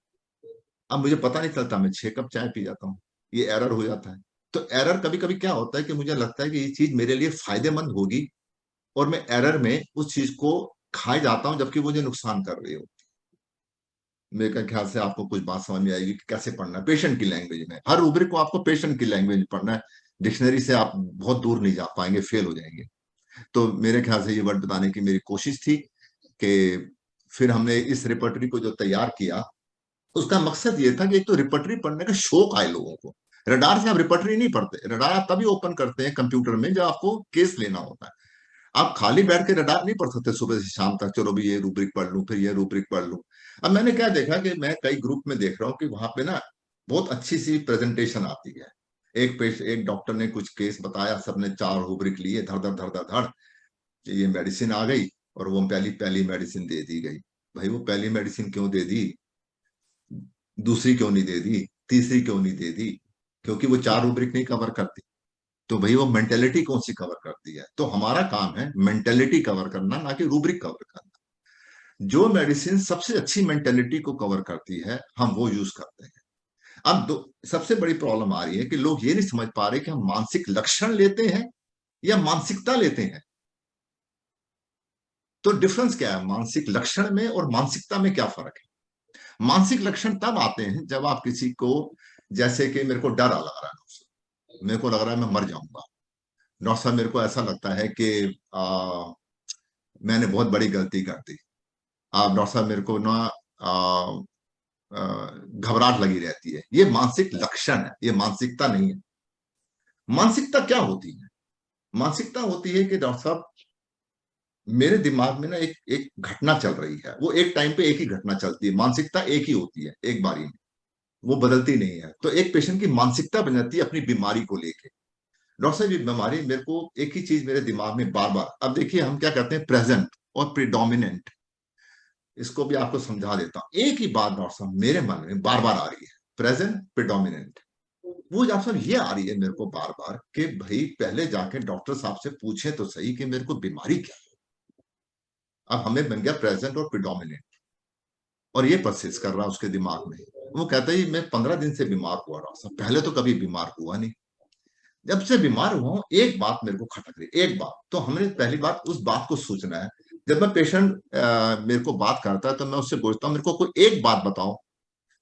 अब मुझे पता नहीं चलता, मैं 6 कप चाय पी जाता हूँ, ये एरर हो जाता है। तो एरर कभी कभी क्या होता है कि मुझे लगता है कि ये चीज मेरे लिए फायदेमंद होगी और मैं एरर में उस चीज को खाए जाता हूं जबकि मुझे नुकसान कर रही हो। मेरे ख्याल से आपको कुछ बात समझ में आएगी कि कैसे पढ़ना है पेशेंट की लैंग्वेज में। हर रूब्रिक को आपको पेशेंट की लैंग्वेज में पढ़ना है, डिक्शनरी से आप बहुत दूर नहीं जा पाएंगे, फेल हो जाएंगे। तो मेरे ख्याल से ये वर्ड बताने की मेरी कोशिश थी कि फिर हमने इस रिपर्टरी को जो तैयार किया उसका मकसद ये था कि एक तो रिपर्टरी पढ़ने का शौक आए लोगों को। रडार से आप रिपर्टरी नहीं पढ़ते, रडार आप तभी ओपन करते हैं कंप्यूटर में जब आपको केस लेना होता है। आप खाली बैठ के रडार नहीं पढ़ सकते सुबह से शाम तक, चलो भी ये रूब्रिक पढ़ लूं फिर ये रूब्रिक पढ़ लूं। अब मैंने क्या देखा कि मैं कई ग्रुप में देख रहा हूँ कि वहां पे ना बहुत अच्छी सी प्रेजेंटेशन आती है। एक डॉक्टर ने कुछ केस बताया, सबने 4 रूब्रिक लिए, धड़ धड़ धड़ धड़ धड़, ये मेडिसिन आ गई और वो पहली पहली मेडिसिन दे दी गई। भाई वो पहली मेडिसिन क्यों दे दी, दूसरी क्यों नहीं दे दी, तीसरी क्यों नहीं दे दी? क्योंकि वो 4 रूब्रिक नहीं कवर करती। तो भाई वो मेंटेलिटी कौन सी कवर करती है? तो हमारा काम है मेंटेलिटी कवर करना, ना कि रूब्रिक कवर करना। जो मेडिसिन सबसे अच्छी मेंटेलिटी को कवर करती है हम वो यूज करते हैं। अब सबसे बड़ी प्रॉब्लम आ रही है कि लोग ये नहीं समझ पा रहे कि हम मानसिक लक्षण लेते हैं या मानसिकता लेते हैं। तो डिफरेंस क्या है मानसिक लक्षण में और मानसिकता में, क्या फर्क है? मानसिक लक्षण तब आते हैं जब आप किसी को, जैसे कि मेरे को डर लग रहा है, मेरे को लग रहा है मैं मर जाऊंगा, डॉक्टर साहब मेरे को ऐसा लगता है कि मैंने बहुत बड़ी गलती कर दी, आप डॉक्टर साहब मेरे को ना घबराहट लगी रहती है। ये मानसिक लक्षण है, ये मानसिकता नहीं है। मानसिकता क्या होती है? मानसिकता होती है कि डॉक्टर साहब मेरे दिमाग में ना एक एक घटना चल रही है, वो एक टाइम पे एक ही घटना चलती है, मानसिकता एक ही होती है एक बारी में, वो बदलती नहीं है। तो एक पेशेंट की मानसिकता बन जाती है अपनी बीमारी को लेके, डॉक्टर साहब ये बीमारी मेरे को एक ही चीज मेरे दिमाग में बार बार। अब देखिए हम क्या कहते हैं प्रेजेंट और प्रीडोमिनेंट, इसको भी आपको समझा देता हूं। एक ही बात डॉक्टर साहब मेरे मन में बार बार आ रही है, प्रेजेंट प्रीडोमिनेंट। वो डॉक्टर साहब ये आ रही है मेरे को बार बार कि भाई पहले जाके डॉक्टर साहब से पूछे तो सही कि मेरे को बीमारी क्या है। अब हमें बन गया प्रेजेंट और प्रीडोमिनेंट, और ये परसिस्ट कर रहा है उसके दिमाग में। वो कहता है मैं 15 दिन से बीमार हुआ डॉक्टर साहब, पहले तो कभी बीमार हुआ नहीं, जब से बीमार हुआ हूं एक बात मेरे को खटक रही, एक बात। तो हमने पहली बात उस बात को सोचना है। जब मैं पेशेंट मेरे को बात करता है तो मैं उससे पूछता हूँ मेरे को कोई एक बात बताओ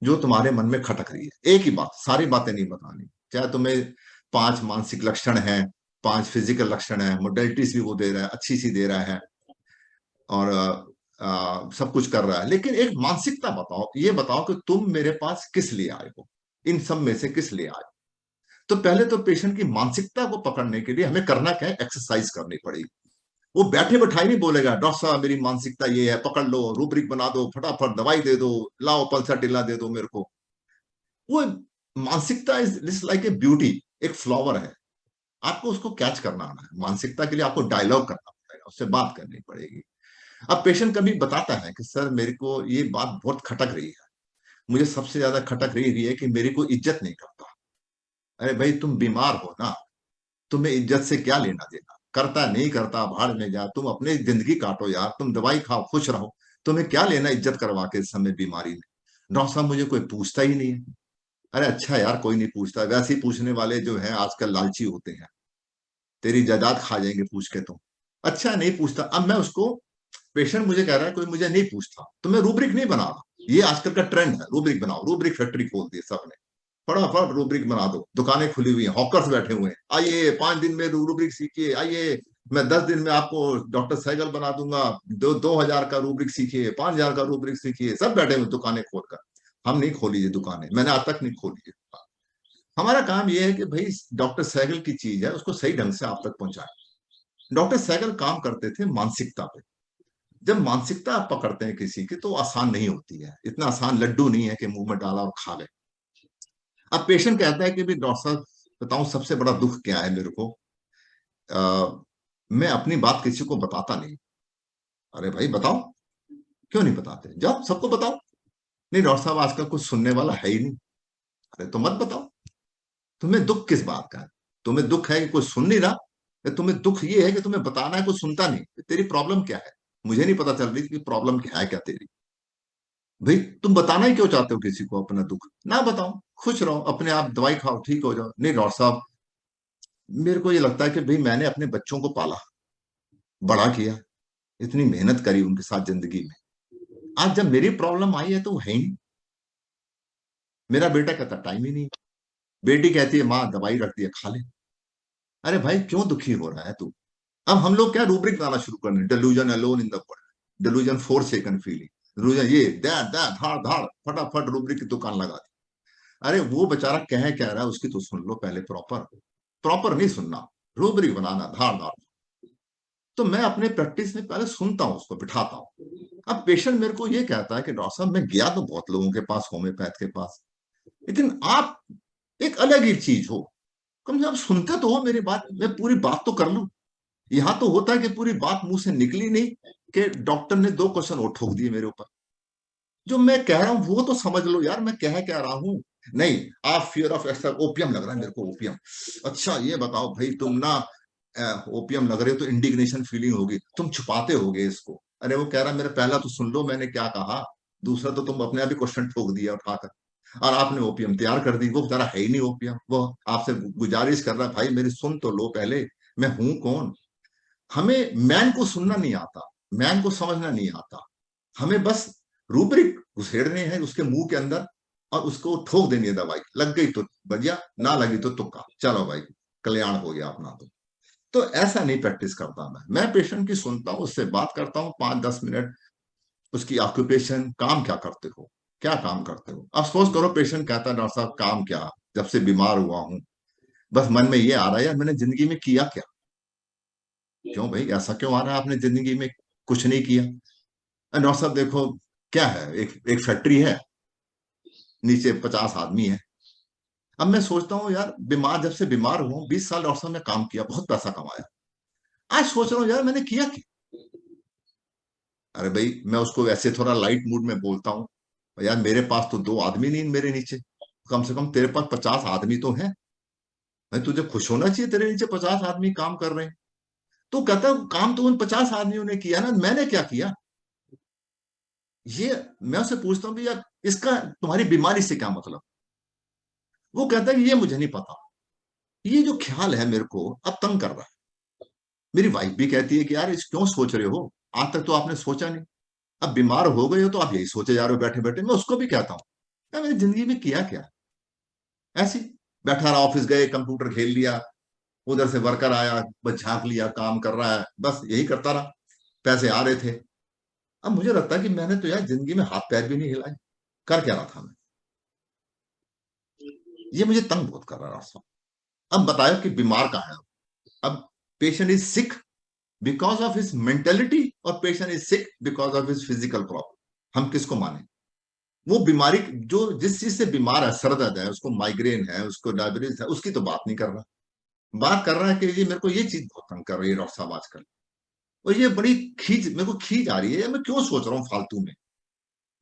जो तुम्हारे मन में खटक रही है, एक ही बात, सारी बातें नहीं बतानी। चाहे तुम्हें 5 मानसिक लक्षण है, 5 फिजिकल लक्षण है, मोडेलिटीज भी वो दे रहा है, अच्छी सी दे रहा है और सब कुछ कर रहा है, लेकिन एक मानसिकता बताओ, ये बताओ कि तुम मेरे पास किस लिए आए हो, इन सब में से किस लिए आए। तो पहले तो पेशेंट की मानसिकता को पकड़ने के लिए हमें करना क्या है, एक्सरसाइज करनी पड़ेगी। वो बैठे बैठाई नहीं बोलेगा डॉक्टर साहब मेरी मानसिकता ये है, पकड़ लो, रूब्रिक बना दो, फटाफट दवाई दे दो, लाओ पल्सर टिल्ला दे दो मेरे को। वो मानसिकता इज लाइक ए ब्यूटी, एक फ्लावर है, आपको उसको कैच करना आना है। मानसिकता के लिए आपको डायलॉग करना पड़ेगा, उससे बात करनी पड़ेगी। अब पेशेंट कभी बताता है कि सर मेरे को ये बात बहुत खटक रही है, मुझे सबसे ज्यादा खटक रही है कि मेरी कोई इज्जत नहीं करता। अरे भाई तुम बीमार हो ना, तुम्हें इज्जत से क्या लेना देना, करता नहीं करता भाड़ में जा, तुम अपनी जिंदगी काटो यार, तुम दवाई खाओ खुश रहो, तुम्हें क्या लेना इज्जत करवा के इस समय बीमारी में। डॉक्टर साहब मुझे कोई पूछता ही नहीं है। अरे अच्छा यार कोई नहीं पूछता, वैसे ही पूछने वाले जो है आजकल लालची होते हैं, तेरी जायदाद खा जाएंगे पूछ के तुम। अच्छा नहीं पूछता, अब मैं उसको, पेशेंट मुझे कह रहा है कोई मुझे नहीं पूछता तो मैं रूब्रिक नहीं बना रहा। ये आजकल का ट्रेंड है, रूब्रिक बनाओ, रूब्रिक फैक्ट्री खोल दी सबने, फटाफट रूब्रिक बना दो, दुकानें खुली हुई हैं, हॉकर्स बैठे हुए हैं, आइए 5 दिन में रूब्रिक सीखिए, आइए मैं 10 दिन में आपको डॉक्टर सहगल बना दूंगा, 2000 का रूब्रिक सीखिए, 5000 का रूब्रिक सीखिए, सब बैठे हुए दुकानें खोलकर। हम नहीं खोली ये दुकानें, मैंने आज तक नहीं खोली है। हमारा काम यह है कि भाई डॉक्टर सहगल की चीज है उसको सही ढंग से आप तक पहुंचाए। डॉक्टर सहगल काम करते थे मानसिकता पे। जब मानसिकता आप पकड़ते हैं किसी की तो आसान नहीं होती है, इतना आसान लड्डू नहीं है कि मुंह में डाला और खा गए। अब पेशेंट कहता है कि भी डॉक्टर साहब बताऊं सबसे बड़ा दुख क्या है मेरे को, मैं अपनी बात किसी को बताता नहीं। अरे भाई बताओ, क्यों नहीं बताते, जाओ सबको बताओ, नहीं डॉक्टर साहब आजकल कुछ सुनने वाला है ही नहीं। अरे तो मत बताओ, तुम्हें दुख किस बात का है? तुम्हें दुख है कि कोई सुन नहीं रहा, या तुम्हें दुख ये है कि तुम्हें बताना है कोई सुनता नहीं? तेरी प्रॉब्लम क्या है? मुझे नहीं पता चल रही कि प्रॉब्लम क्या है, क्या तेरी। भाई तुम बताना ही क्यों चाहते हो किसी को अपना दुख? ना बताओ, खुश रहो, अपने आप दवाई खाओ, ठीक हो जाओ। नहीं डॉक्टर साहब, मेरे को ये लगता है कि भाई मैंने अपने बच्चों को पाला, बड़ा किया, इतनी मेहनत करी उनके साथ जिंदगी में, आज जब मेरी प्रॉब्लम आई है तो वो है ही नहीं। मेरा बेटा कहता टाइम ही नहीं, बेटी कहती है माँ दवाई रख दिया खा ले। अरे भाई क्यों दुखी हो रहा है तू? अब हम लोग क्या रूब्रिक बनाना शुरू कर रहे हैं, delusion alone in the world, delusion for second feeling, delusion ये दैट दैट धाड़ धाड़ फटाफट रूब्रिक की दुकान लगा दी। अरे वो बेचारा कह रहा है उसकी तो सुन लो पहले, प्रॉपर प्रॉपर नहीं सुनना, रूब्रिक बनाना धाड़ धाड़। तो मैं अपने प्रैक्टिस में पहले सुनता हूँ, उसको बिठाता हूँ। अब पेशेंट मेरे को ये कहता है कि डॉक्टर साहब मैं गया तो बहुत लोगों के पास, होम्योपैथ के पास, लेकिन आप एक अलग ही चीज हो, कम से कम सुनते तो हो मेरी बात, मैं पूरी बात तो कर लूं। यहाँ तो होता है कि पूरी बात मुंह से निकली नहीं कि डॉक्टर ने 2 क्वेश्चन और ठोक दिए मेरे ऊपर। जो मैं कह रहा हूं वो तो समझ लो यार, मैं कह रहा हूं। नहीं, आप फियर ऑफ एक्सर, ओपियम लग रहा है मेरे को, ओपियम। अच्छा ये बताओ भाई, तुम ना ओपियम लग रहे हो तो इंडिग्नेशन फीलिंग होगी, तुम छुपाते होगे इसको। अरे वो कह रहा मेरा पहला तो सुन लो मैंने क्या कहा, दूसरा तो तुम अपने आप ही क्वेश्चन ठोक दिया उठाकर, और आपने ओपियम तैयार कर दी। वो बेचारा है ही नहीं ओपियम, वो आपसे गुजारिश कर रहा है भाई मेरी सुन तो लो पहले, मैं हूं कौन। हमें मैन को सुनना नहीं आता, मैन को समझना नहीं आता, हमें बस रूब्रिक घुसेड़ने हैं उसके मुंह के अंदर और उसको ठोक देनी है दवाई, लग गई तो बढ़िया, ना लगी तो तुक्का, चलो भाई कल्याण हो गया अपना। तो ऐसा नहीं प्रैक्टिस करता मैं पेशेंट की सुनता हूँ, उससे बात करता हूँ 5-10 मिनट, उसकी ऑक्यूपेशन, काम क्या करते हो, क्या काम करते हो। अब सपोज करो पेशेंट कहता है डॉक्टर साहब काम क्या, जब से बीमार हुआ हूं बस मन में ये आ रहा है यार मैंने जिंदगी में किया क्या। क्यों भाई ऐसा क्यों आ रहा है, आपने जिंदगी में कुछ नहीं किया। डॉक्टर साहब देखो क्या है, एक फैक्ट्री है, नीचे 50 आदमी है। अब मैं सोचता हूँ यार बीमार, जब से बीमार हुआ 20 साल डॉक्टर साहब ने काम किया, बहुत पैसा कमाया, आज सोच रहा हूँ यार मैंने किया क्या। अरे भाई मैं उसको ऐसे थोड़ा लाइट मूड में बोलता हूँ, यार मेरे पास तो 2 आदमी नहीं मेरे नीचे, कम से कम तेरे पास 50 आदमी तो हैं, भाई तुझे खुश होना चाहिए, तेरे नीचे 50 आदमी काम कर रहे हैं। तो कहता काम तो उन 50 आदमियों ने किया ना, मैंने क्या किया। ये मैं उससे पूछता हूँ यार इसका तुम्हारी बीमारी से क्या मतलब। वो कहता है कि ये मुझे नहीं पता, ये जो ख्याल है मेरे को अब तंग कर रहा है। मेरी वाइफ भी कहती है कि यार इस क्यों सोच रहे हो, आज तक तो आपने सोचा नहीं, अब बीमार हो गए हो तो आप यही सोचे जा रहे हो बैठे बैठे। मैं उसको भी कहता हूँ यार मैंने जिंदगी में किया क्या, ऐसी बैठा रहा, ऑफिस गए कंप्यूटर खेल लिया, उधर से वर्कर आया बस झांक लिया काम कर रहा है, बस यही करता रहा, पैसे आ रहे थे। अब मुझे लगता है कि मैंने तो यार जिंदगी में हाथ पैर भी नहीं हिलाए, कर क्या रहा था मैं। ये मुझे तंग बहुत कर रहा है। अब बताया कि बीमार कहाँ है। अब patient is sick because of his mentality और patient is sick because of his physical problem. हम किसको माने। वो बीमारी जो जिस चीज से बीमार है, सर दर्द है, उसको माइग्रेन है, उसको डायबिटीज है, उसकी तो बात नहीं कर रहा, बात कर रहा है कि ये मेरे को ये चीज बहुत तंग कर रही है डॉक्टर साहब आजकल, और ये बड़ी खींच मेरे को खींच आ रही है, मैं क्यों सोच रहा हूँ फालतू में,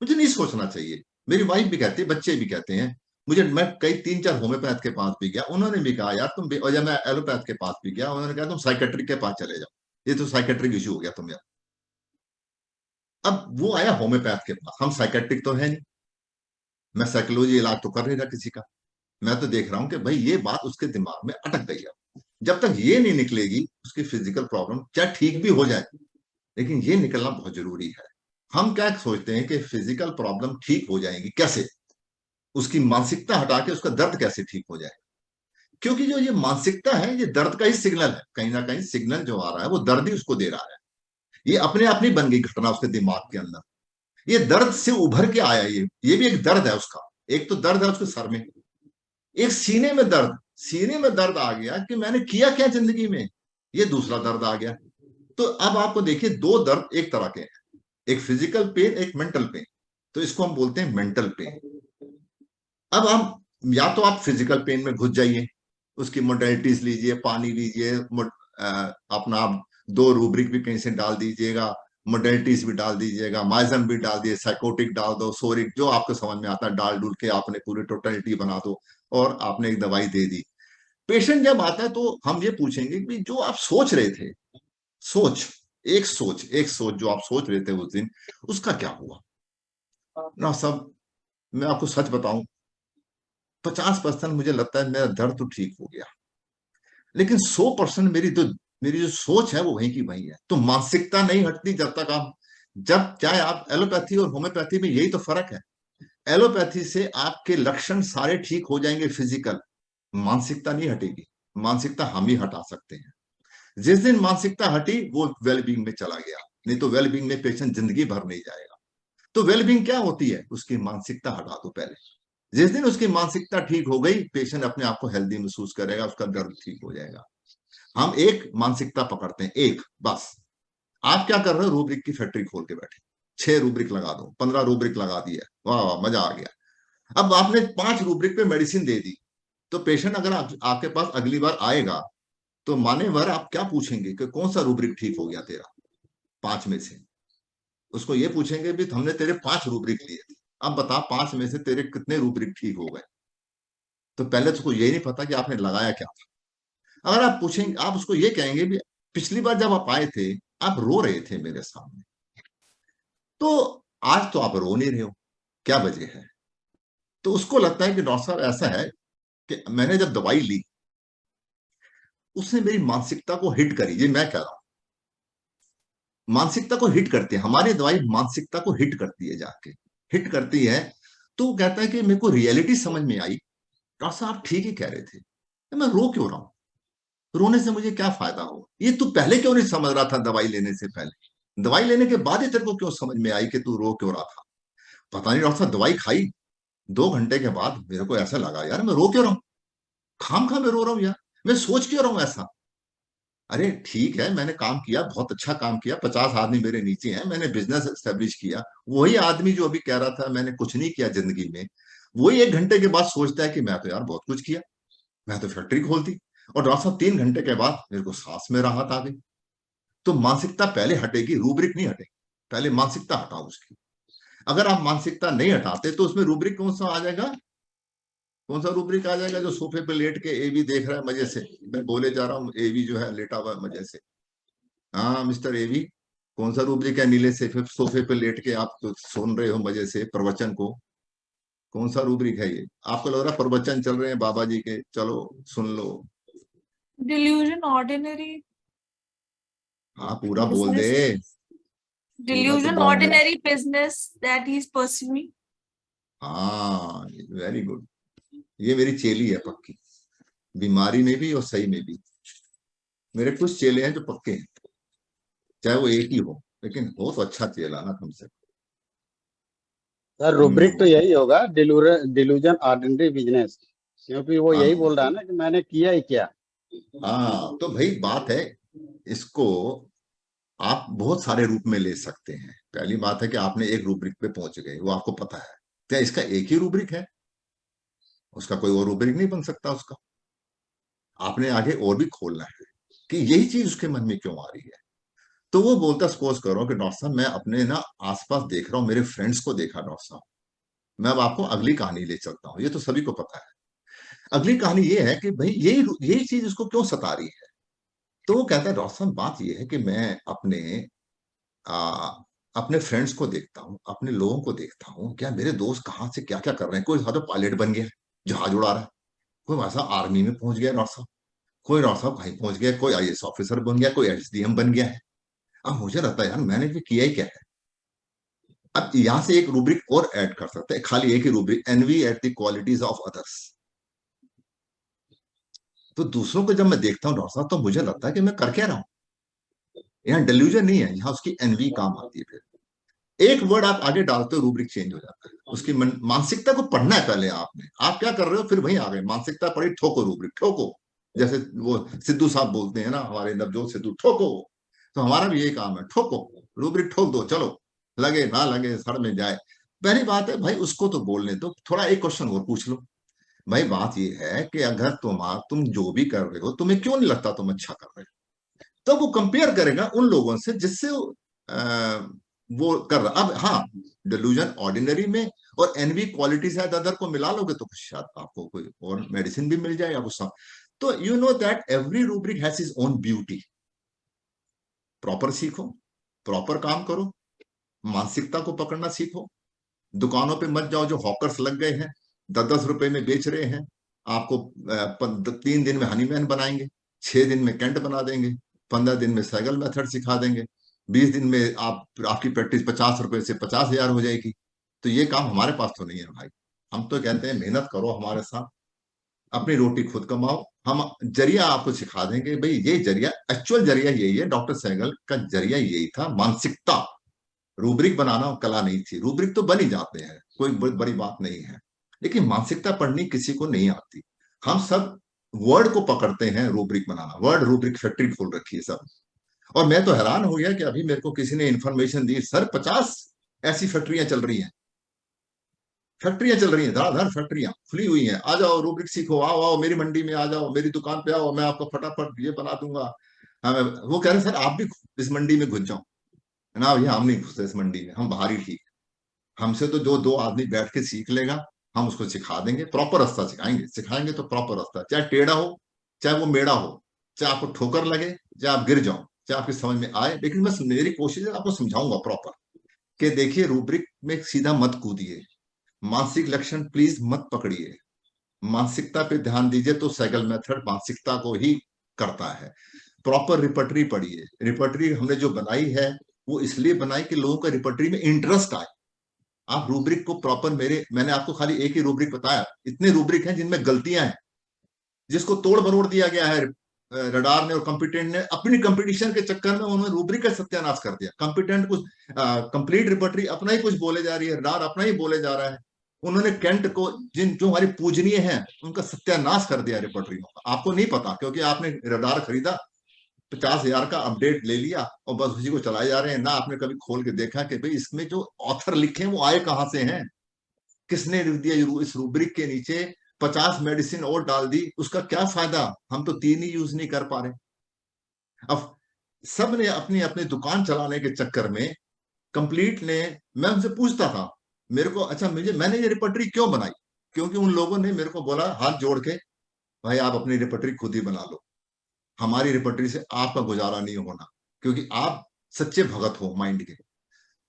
मुझे नहीं सोचना चाहिए। मेरी वाइफ भी कहती है, बच्चे भी कहते हैं मुझे, मैं कई 3-4 होम्योपैथ के पास भी गया, उन्होंने भी कहा यार तुम, और जब मैं एलोपैथ के पास भी गया उन्होंने कहा तुम साइकेट्रिक के पास चले जाओ, ये तो साइकेट्रिक इशू हो गया तुम यार। अब वो आया होम्योपैथ के पास, हम साइकेट्रिक तो है नहीं, मैं साइकोलॉजी इलाज तो कर नहीं रहा किसी का, मैं तो देख रहा हूं कि भाई ये बात उसके दिमाग में अटक गई है। जब तक ये नहीं निकलेगी उसकी फिजिकल प्रॉब्लम चाहे ठीक भी हो जाए, लेकिन ये निकलना बहुत जरूरी है। हम क्या सोचते हैं कि फिजिकल प्रॉब्लम ठीक हो जाएगी कैसे, उसकी मानसिकता हटा के उसका दर्द कैसे ठीक हो जाए, क्योंकि जो ये मानसिकता है ये दर्द का ही सिग्नल है, कहीं ना कहीं सिग्नल जो आ रहा है वो दर्द ही उसको दे रहा है। ये अपने आप नहीं बन गई घटना उसके दिमाग के अंदर, ये दर्द से उभर के आया, ये भी एक दर्द है उसका। एक तो दर्द है उसके सर में, एक सीने में दर्द, सीने में दर्द आ गया कि मैंने किया क्या जिंदगी में, ये दूसरा दर्द आ गया। तो अब आपको देखिए 2 दर्द एक तरह के हैं, एक फिजिकल पेन एक मेंटल पेन, तो इसको हम बोलते हैं मेंटल पेन। अब हम या तो आप फिजिकल पेन में घुस जाइए, उसकी मोडेलिटीज लीजिए, पानी लीजिए, अपना आप 2 रूब्रिक भी कहीं से डाल दीजिएगा, मोडेलिटीज भी डाल दीजिएगा, माइजन भी डाल दिए, साइकोटिक डाल दो, सोरिक, जो आपको समझ में आता है डाल डूल के आपने पूरी टोटलिटी बना दो और आपने एक दवाई दे दी। पेशेंट जब आता है तो हम ये पूछेंगे कि जो आप सोच रहे थे, एक सोच जो आप सोच रहे थे उस दिन, उसका क्या हुआ ना। सब मैं आपको सच बताऊं, 50% मुझे लगता है मेरा दर्द तो ठीक हो गया, लेकिन 100% मेरी जो सोच है वो वहीं की वहीं है। तो मानसिकता नहीं हटती जब तक आप, जब चाहे आप एलोपैथी और होम्योपैथी में यही तो फर्क है। एलोपैथी से आपके लक्षण सारे ठीक हो जाएंगे फिजिकल, मानसिकता नहीं हटेगी। मानसिकता हम ही हटा सकते हैं। जिस दिन मानसिकता हटी वो वेलबींग में चला गया, नहीं तो वेलबींग में पेशेंट जिंदगी भर नहीं जाएगा। तो वेलबींग क्या होती है? उसकी मानसिकता हटा दो पहले। जिस दिन उसकी मानसिकता ठीक हो गई, पेशेंट अपने आप को हेल्दी महसूस करेगा, उसका दर्द ठीक हो जाएगा। हम एक मानसिकता पकड़ते हैं, एक बस। आप क्या कर रहे हो? रूब्रिक की फैक्ट्री खोल के बैठे, 6 रूब्रिक लगा दो, 15 रूब्रिक लगा दिया, वाह वाह मजा आ गया। अब आपने 5 रूब्रिक पे मेडिसिन दे दी, तो पेशेंट अगर आपके पास अगली बार आएगा तो माने भर आप क्या पूछेंगे कि कौन सा रूब्रिक ठीक हो गया तेरा 5 में से? उसको ये पूछेंगे भी हमने तेरे 5 रूब्रिक लिए थे, अब बता 5 में से तेरे कितने रूब्रिक ठीक हो गए। तो पहले तो उसको ये नहीं पता कि आपने लगाया क्या था। अगर आप पूछेंगे, आप उसको ये कहेंगे भी पिछली बार जब आप आए थे आप रो रहे थे मेरे सामने, तो आज तो आप रो नहीं रहे हो, क्या वजह है? तो उसको लगता है कि डॉक्टर साहब ऐसा है कि मैंने जब दवाई ली उसने मेरी मानसिकता को हिट करी। ये मैं कह रहा हूं, मानसिकता को हिट करती है हमारी दवाई, मानसिकता को हिट करती है, जाके हिट करती है। तो वो कहता है कि मेरे को रियलिटी समझ में आई, डॉक्टर साहब ठीक ही कह रहे थे, तो मैं रो क्यों रहा हूं? रोने से मुझे क्या फायदा हो? ये तू पहले क्यों नहीं समझ रहा था दवाई लेने से पहले? दवाई लेने के बाद ही तेरे को क्यों समझ में आई कि तू रो क्यों रहा था? पता नहीं डॉक्टर साहब, दवाई खाई 2 घंटे के बाद मेरे को ऐसा लगा यार मैं रो क्यों रहा हूँ, खाम खा मैं रो रहा हूँ यार, मैं सोच क्यों रहा हूँ ऐसा। अरे ठीक है, मैंने काम किया, बहुत अच्छा काम किया, 50 आदमी मेरे नीचे हैं, मैंने बिजनेस एस्टेब्लिश किया। वही आदमी जो अभी कह रहा था मैंने कुछ नहीं किया जिंदगी में, वही 1 घंटे के बाद सोचता है कि मैं तो यार बहुत कुछ किया, मैं तो फैक्ट्री खोल दी। और डॉक्टर साहब 3 घंटे के बाद मेरे को सांस में राहत आ गई। तो मानसिकता पहले हटेगी, रूब्रिक नहीं हटेगी। पहले मानसिकता हटाओ उसकी। अगर आप मानसिकता नहीं हटाते तो उसमें रूब्रिक कौन सा आ जाएगा? कौन सा रूब्रिक आ जाएगा? जो सोफे पे लेट के एवी देख रहा है मजे से, मैं बोले जा रहा हूँ, एवी जो है लेटा हुआ है मजे से। हाँ मिस्टर एवी, कौन सा रूब्रिक है? नीले सोफे पे लेट के आप तो सुन रहे हो मजे से प्रवचन को, कौन सा रूब्रिक है ये? आपको लग रहा है प्रवचन चल रहे हैं बाबा जी के, चलो सुन लो। Delusion, ordinary हाँ पूरा बोल दे, business. पूरा तो Delusion, बोल दे। ordinary business that he's pursuing. हाँ वेरी गुड, ये मेरी चेली है पक्की, बीमारी में भी और सही में भी। मेरे कुछ चेले हैं जो पक्के हैं, चाहे वो एक ही हो, लेकिन हो तो अच्छा चेला ना कम से कम। सर रूब्रिक तो यही होगा, डिलूजन ऑर्डिनरी बिजनेस, क्योंकि वो यही बोल रहा है ना कि मैंने किया ही क्या। हाँ तो भाई बात है, इसको आप बहुत सारे रूप में ले सकते हैं। पहली बात है कि आपने एक रूब्रिक पे पहुंच गए, वो आपको पता है, क्या इसका एक ही रूब्रिक है? उसका कोई और रूब्रिक नहीं बन सकता उसका। आपने आगे और भी खोलना है कि यही चीज उसके मन में क्यों आ रही है। तो वो बोलता, सपोज करो कि डॉक्टर साहब मैं अपने ना आसपास देख रहा हूँ, मेरे फ्रेंड्स को देखा डॉक्टर साहब। मैं अब आपको अगली कहानी ले चलता हूँ, ये तो सभी को पता है। अगली कहानी ये है कि भाई यही चीज उसको क्यों सता रही है। तो वो कहता है डॉक्टर साहब बात ये है कि मैं आ, अपने फ्रेंड्स को देखता हूँ, अपने लोगों को देखता हूँ, क्या मेरे दोस्त कहाँ से क्या क्या कर रहे हैं। कोई तो पायलट बन गया, जहाज उड़ा रहा है, कोई वैसा आर्मी में पहुंच गया डॉक्टर साहब, कोई डॉक्टर साहब कहीं पहुंच गया, कोई आईएएस ऑफिसर बन गया, कोई एसडीएम बन गया है। अब मुझे लगता है यार मैंने भी किया ही क्या है। अब यहां से एक रूब्रिक और ऐड कर सकते हैं, खाली एक ही rubric, envy at the qualities of others. तो दूसरों को जब मैं देखता हूँ डॉक्टर साहब, तो मुझे लगता है कि मैं कर क्या रहा हूँ। यहाँ डिल्यूजन नहीं है, यहाँ उसकी एनवी काम आती है। फिर एक वर्ड आप आगे डालते हो रूब्रिक चेंज हो जाता है। उसकी मानसिकता को पढ़ना है पहले आपने। आप क्या कर रहे हो, फिर वहीं आ गए, मानसिकता पढ़ी, ठोको रूब्रिक, ठोको। जैसे वो सिद्धू साहब बोलते हैं ना, हमारे नवजोत सिद्धू, ठोको। तो हमारा भी यही काम है, ठोको रूब्रिक, ठोक दो, चलो लगे ना लगे सड़ में जाए। पहली बात है भाई उसको तो बोलने दो। थोड़ा एक क्वेश्चन और पूछ लो, भाई बात ये है कि अगर तुम जो भी कर रहे हो तुम्हें क्यों नहीं लगता तुम अच्छा कर रहे हो। तो वो कंपेयर करेगा उन लोगों से जिससे वो कर रहा। अब हाँ, डिल्यूजन ऑर्डिनरी में और एनवी क्वालिटी शायद अदर को मिला लोगे तो शायद आपको कोई और मेडिसिन भी मिल जाए या कुछ। तो you know that every rubric has his own beauty. Proper सीखो, प्रॉपर काम करो, मानसिकता को पकड़ना सीखो। दुकानों पे मत जाओ जो हॉकर्स लग गए हैं, 10-10 रुपए में बेच रहे हैं। आपको 3 दिन में हनीमैन बनाएंगे, 6 दिन में कैंट बना देंगे, 15 दिन में साइकिल मेथड सिखा देंगे, 20 दिन में आपकी प्रैक्टिस 50 रुपए से 50,000 हो जाएगी। तो ये काम हमारे पास तो नहीं है भाई। हम तो कहते हैं मेहनत करो हमारे साथ, अपनी रोटी खुद कमाओ। हम जरिया आपको सिखा देंगे भाई, ये जरिया, एक्चुअल जरिया यही है। डॉक्टर सहगल का जरिया यही था, मानसिकता। रूब्रिक बनाना कला नहीं थी। रूब्रिक तो बन ही जाते हैं, कोई बड़ी बात नहीं है, लेकिन मानसिकता पढ़नी किसी को नहीं आती। हम सब वर्ड को पकड़ते हैं रूब्रिक बनाना। वर्ड रूब्रिक फैक्ट्री खोल रखी है सब। और मैं तो हैरान हो गया कि अभी मेरे को किसी ने इंफॉर्मेशन दी, सर 50 ऐसी फैक्ट्रियां चल रही हैं, धड़ाधड़ फैक्ट्रियां खुली हुई हैं। आ जाओ रूब्रिक सीखो, आओ आओ मेरी मंडी में आ जाओ, मेरी दुकान पे आओ, मैं आपको फटाफट ये बना दूंगा। वो कह रहे सर आप भी इस मंडी में घुस जाओ ना। भैया हम नहीं घुसते इस मंडी में, हम बाहर ही ठीक। हमसे तो जो 2 आदमी बैठ के सीख लेगा, हम उसको सिखा देंगे, प्रॉपर रास्ता सिखाएंगे तो प्रॉपर रास्ता, चाहे टेढ़ा हो चाहे वो मेढ़ा हो, चाहे आपको ठोकर लगे, चाहे आप गिर जाओ, चाहे आपकी समझ में आए, लेकिन मैं मेरी कोशिश है आपको समझाऊंगा प्रॉपर कि देखिए रूब्रिक में सीधा मत कूदिए, मानसिक लक्षण प्लीज मत पकड़िए, मानसिकता पे ध्यान दीजिए। तो साइकिल मेथड मानसिकता को ही करता है। प्रॉपर रिपर्टरी पढ़िए। रिपर्टरी हमने जो बनाई है वो इसलिए बनाई कि लोगों का रिपर्टरी में इंटरेस्ट आए। आप रूब्रिक को प्रॉपर, मैंने आपको खाली एक ही रूब्रिक बताया, इतने रूब्रिक हैं जिनमें गलतियां हैं, जिसको तोड़ मरोड़ दिया गया है रडार ने और कंपिटेंट ने। अपनी कंपटीशन के चक्कर में उन्होंने रूब्रिक का सत्यानाश कर दिया। कंपिटेंट कुछ कंप्लीट रिपर्टरी अपना ही कुछ बोले जा रही है, रडार अपना ही बोले जा रहा है। उन्होंने कैंट को, जो हमारी पूजनीय हैं, उनका सत्यानाश कर दिया रिपर्टरियों का। आपको नहीं पता क्योंकि आपने रडार खरीदा, 50,000 का अपडेट ले लिया और बस उसी को चलाए जा रहे हैं। ना आपने कभी खोल के देखा कि भाई इसमें जो ऑथर लिखे हैं वो आए कहां से हैं, किसने लिख दिया। इस रूब्रिक के नीचे 50 मेडिसिन और डाल दी, उसका क्या फायदा। हम तो 3 ही यूज नहीं कर पा रहे। अब सब ने अपनी अपनी दुकान चलाने के चक्कर में, कंप्लीट ने, मैं उनसे पूछता था मेरे को, अच्छा मैंने ये रिपर्टरी क्यों बनाई, क्योंकि उन लोगों ने मेरे को बोला हाथ जोड़ के, भाई आप अपनी रिपर्टरी खुद ही बना लो, हमारी रिपर्टरी से आपका गुजारा नहीं होना, क्योंकि आप सच्चे भगत हो माइंड के।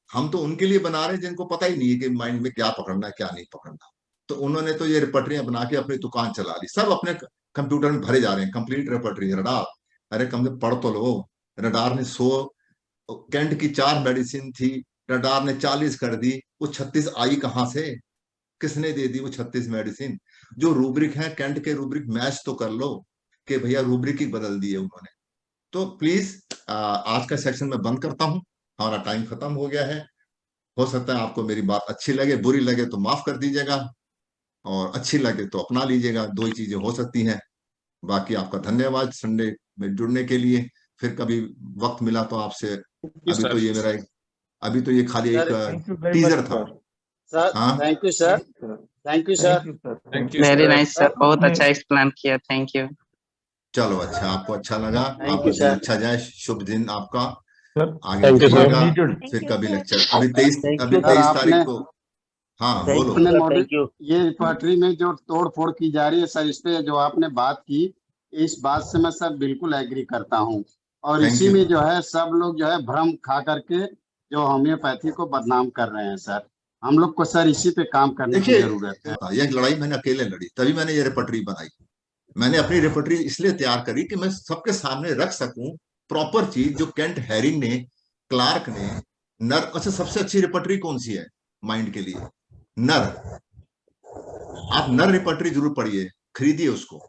हम तो उनके लिए बना रहे हैं जिनको पता ही नहीं है कि माइंड में क्या पकड़ना है क्या नहीं पकड़ना। तो उन्होंने तो ये रिपर्टरियां बना के अपनी दुकान चला ली। सब अपने कंप्यूटर में भरे जा रहे हैं, कंप्लीट रिपर्टरी, रडार। अरे कम से पढ़ तो लो। रडार ने 100, कैंट की 4 मेडिसिन थी, रडार ने 40 कर दी। वो 36 आई कहां से, किसने दे दी वो 36 मेडिसिन। जो रूब्रिक है कैंट के रूब्रिक मैच तो कर लो कि भैया रूब्रिक ही बदल दिए उन्होंने। तो प्लीज आज का सेक्शन में बंद करता हूं, हमारा टाइम खत्म हो गया है। हो सकता है आपको मेरी बात अच्छी लगे, बुरी लगे तो माफ कर दीजिएगा, और अच्छी लगे तो अपना लीजिएगा। 2 ही चीजें हो सकती हैं। बाकी आपका धन्यवाद संडे में जुड़ने के लिए। फिर कभी वक्त मिला तो आपसे, अभी तो ये मेरा अभी तो ये खाली एक टीजर था। सर हाँ thank you sir, thank you sir, very nice sir, बहुत अच्छा एक्सप्लेन किया, थैंक यू। चलो अच्छा, आपको अच्छा लगा, Thank आपका you, दिन sir. अच्छा जाए, शुभ दिन आपका। सर आगे Thank you, sir. बढ़िएगा। फिर कभी लेक्चर, अभी 23 sir, तारीख को। हाँ बोलो। आपने ये रिपर्टरी में जो तोड़ फोड़ की जा रही है सर, इस पे जो आपने बात की, इस बात से मैं सर बिल्कुल एग्री करता हूँ। और Thank इसी you. में जो है सब लोग जो है भ्रम खा करके जो होम्योपैथी को बदनाम कर रहे हैं सर। हम लोग को सर इसी पे काम करने की देखिए, जरूरत है। यह लड़ाई मैंने अकेले लड़ी, तभी मैंने ये रिपर्टरी बनाई। मैंने अपनी रिपर्टरी इसलिए तैयार करी कि मैं सबके सामने रख सकूं प्रॉपर चीज, जो केंट हैरिंग ने, क्लार्क ने, नर। अच्छा, सबसे अच्छी रिपर्टरी कौन सी है माइंड के लिए? नर। आप नर रिपर्टरी जरूर पढ़िए, खरीदिए उसको।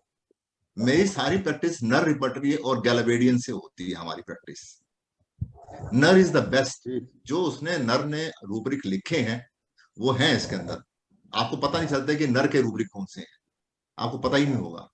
मेरी सारी प्रैक्टिस नर रिपर्टरी और गैलावेडियन से होती है। हमारी प्रैक्टिस नर इज द बेस्ट। जो उसने नर ने रूब्रिक लिखे हैं वो हैं इसके अंदर। आपको पता नहीं चलता कि नर के रूब्रिक कौन से हैं, आपको पता ही नहीं होगा।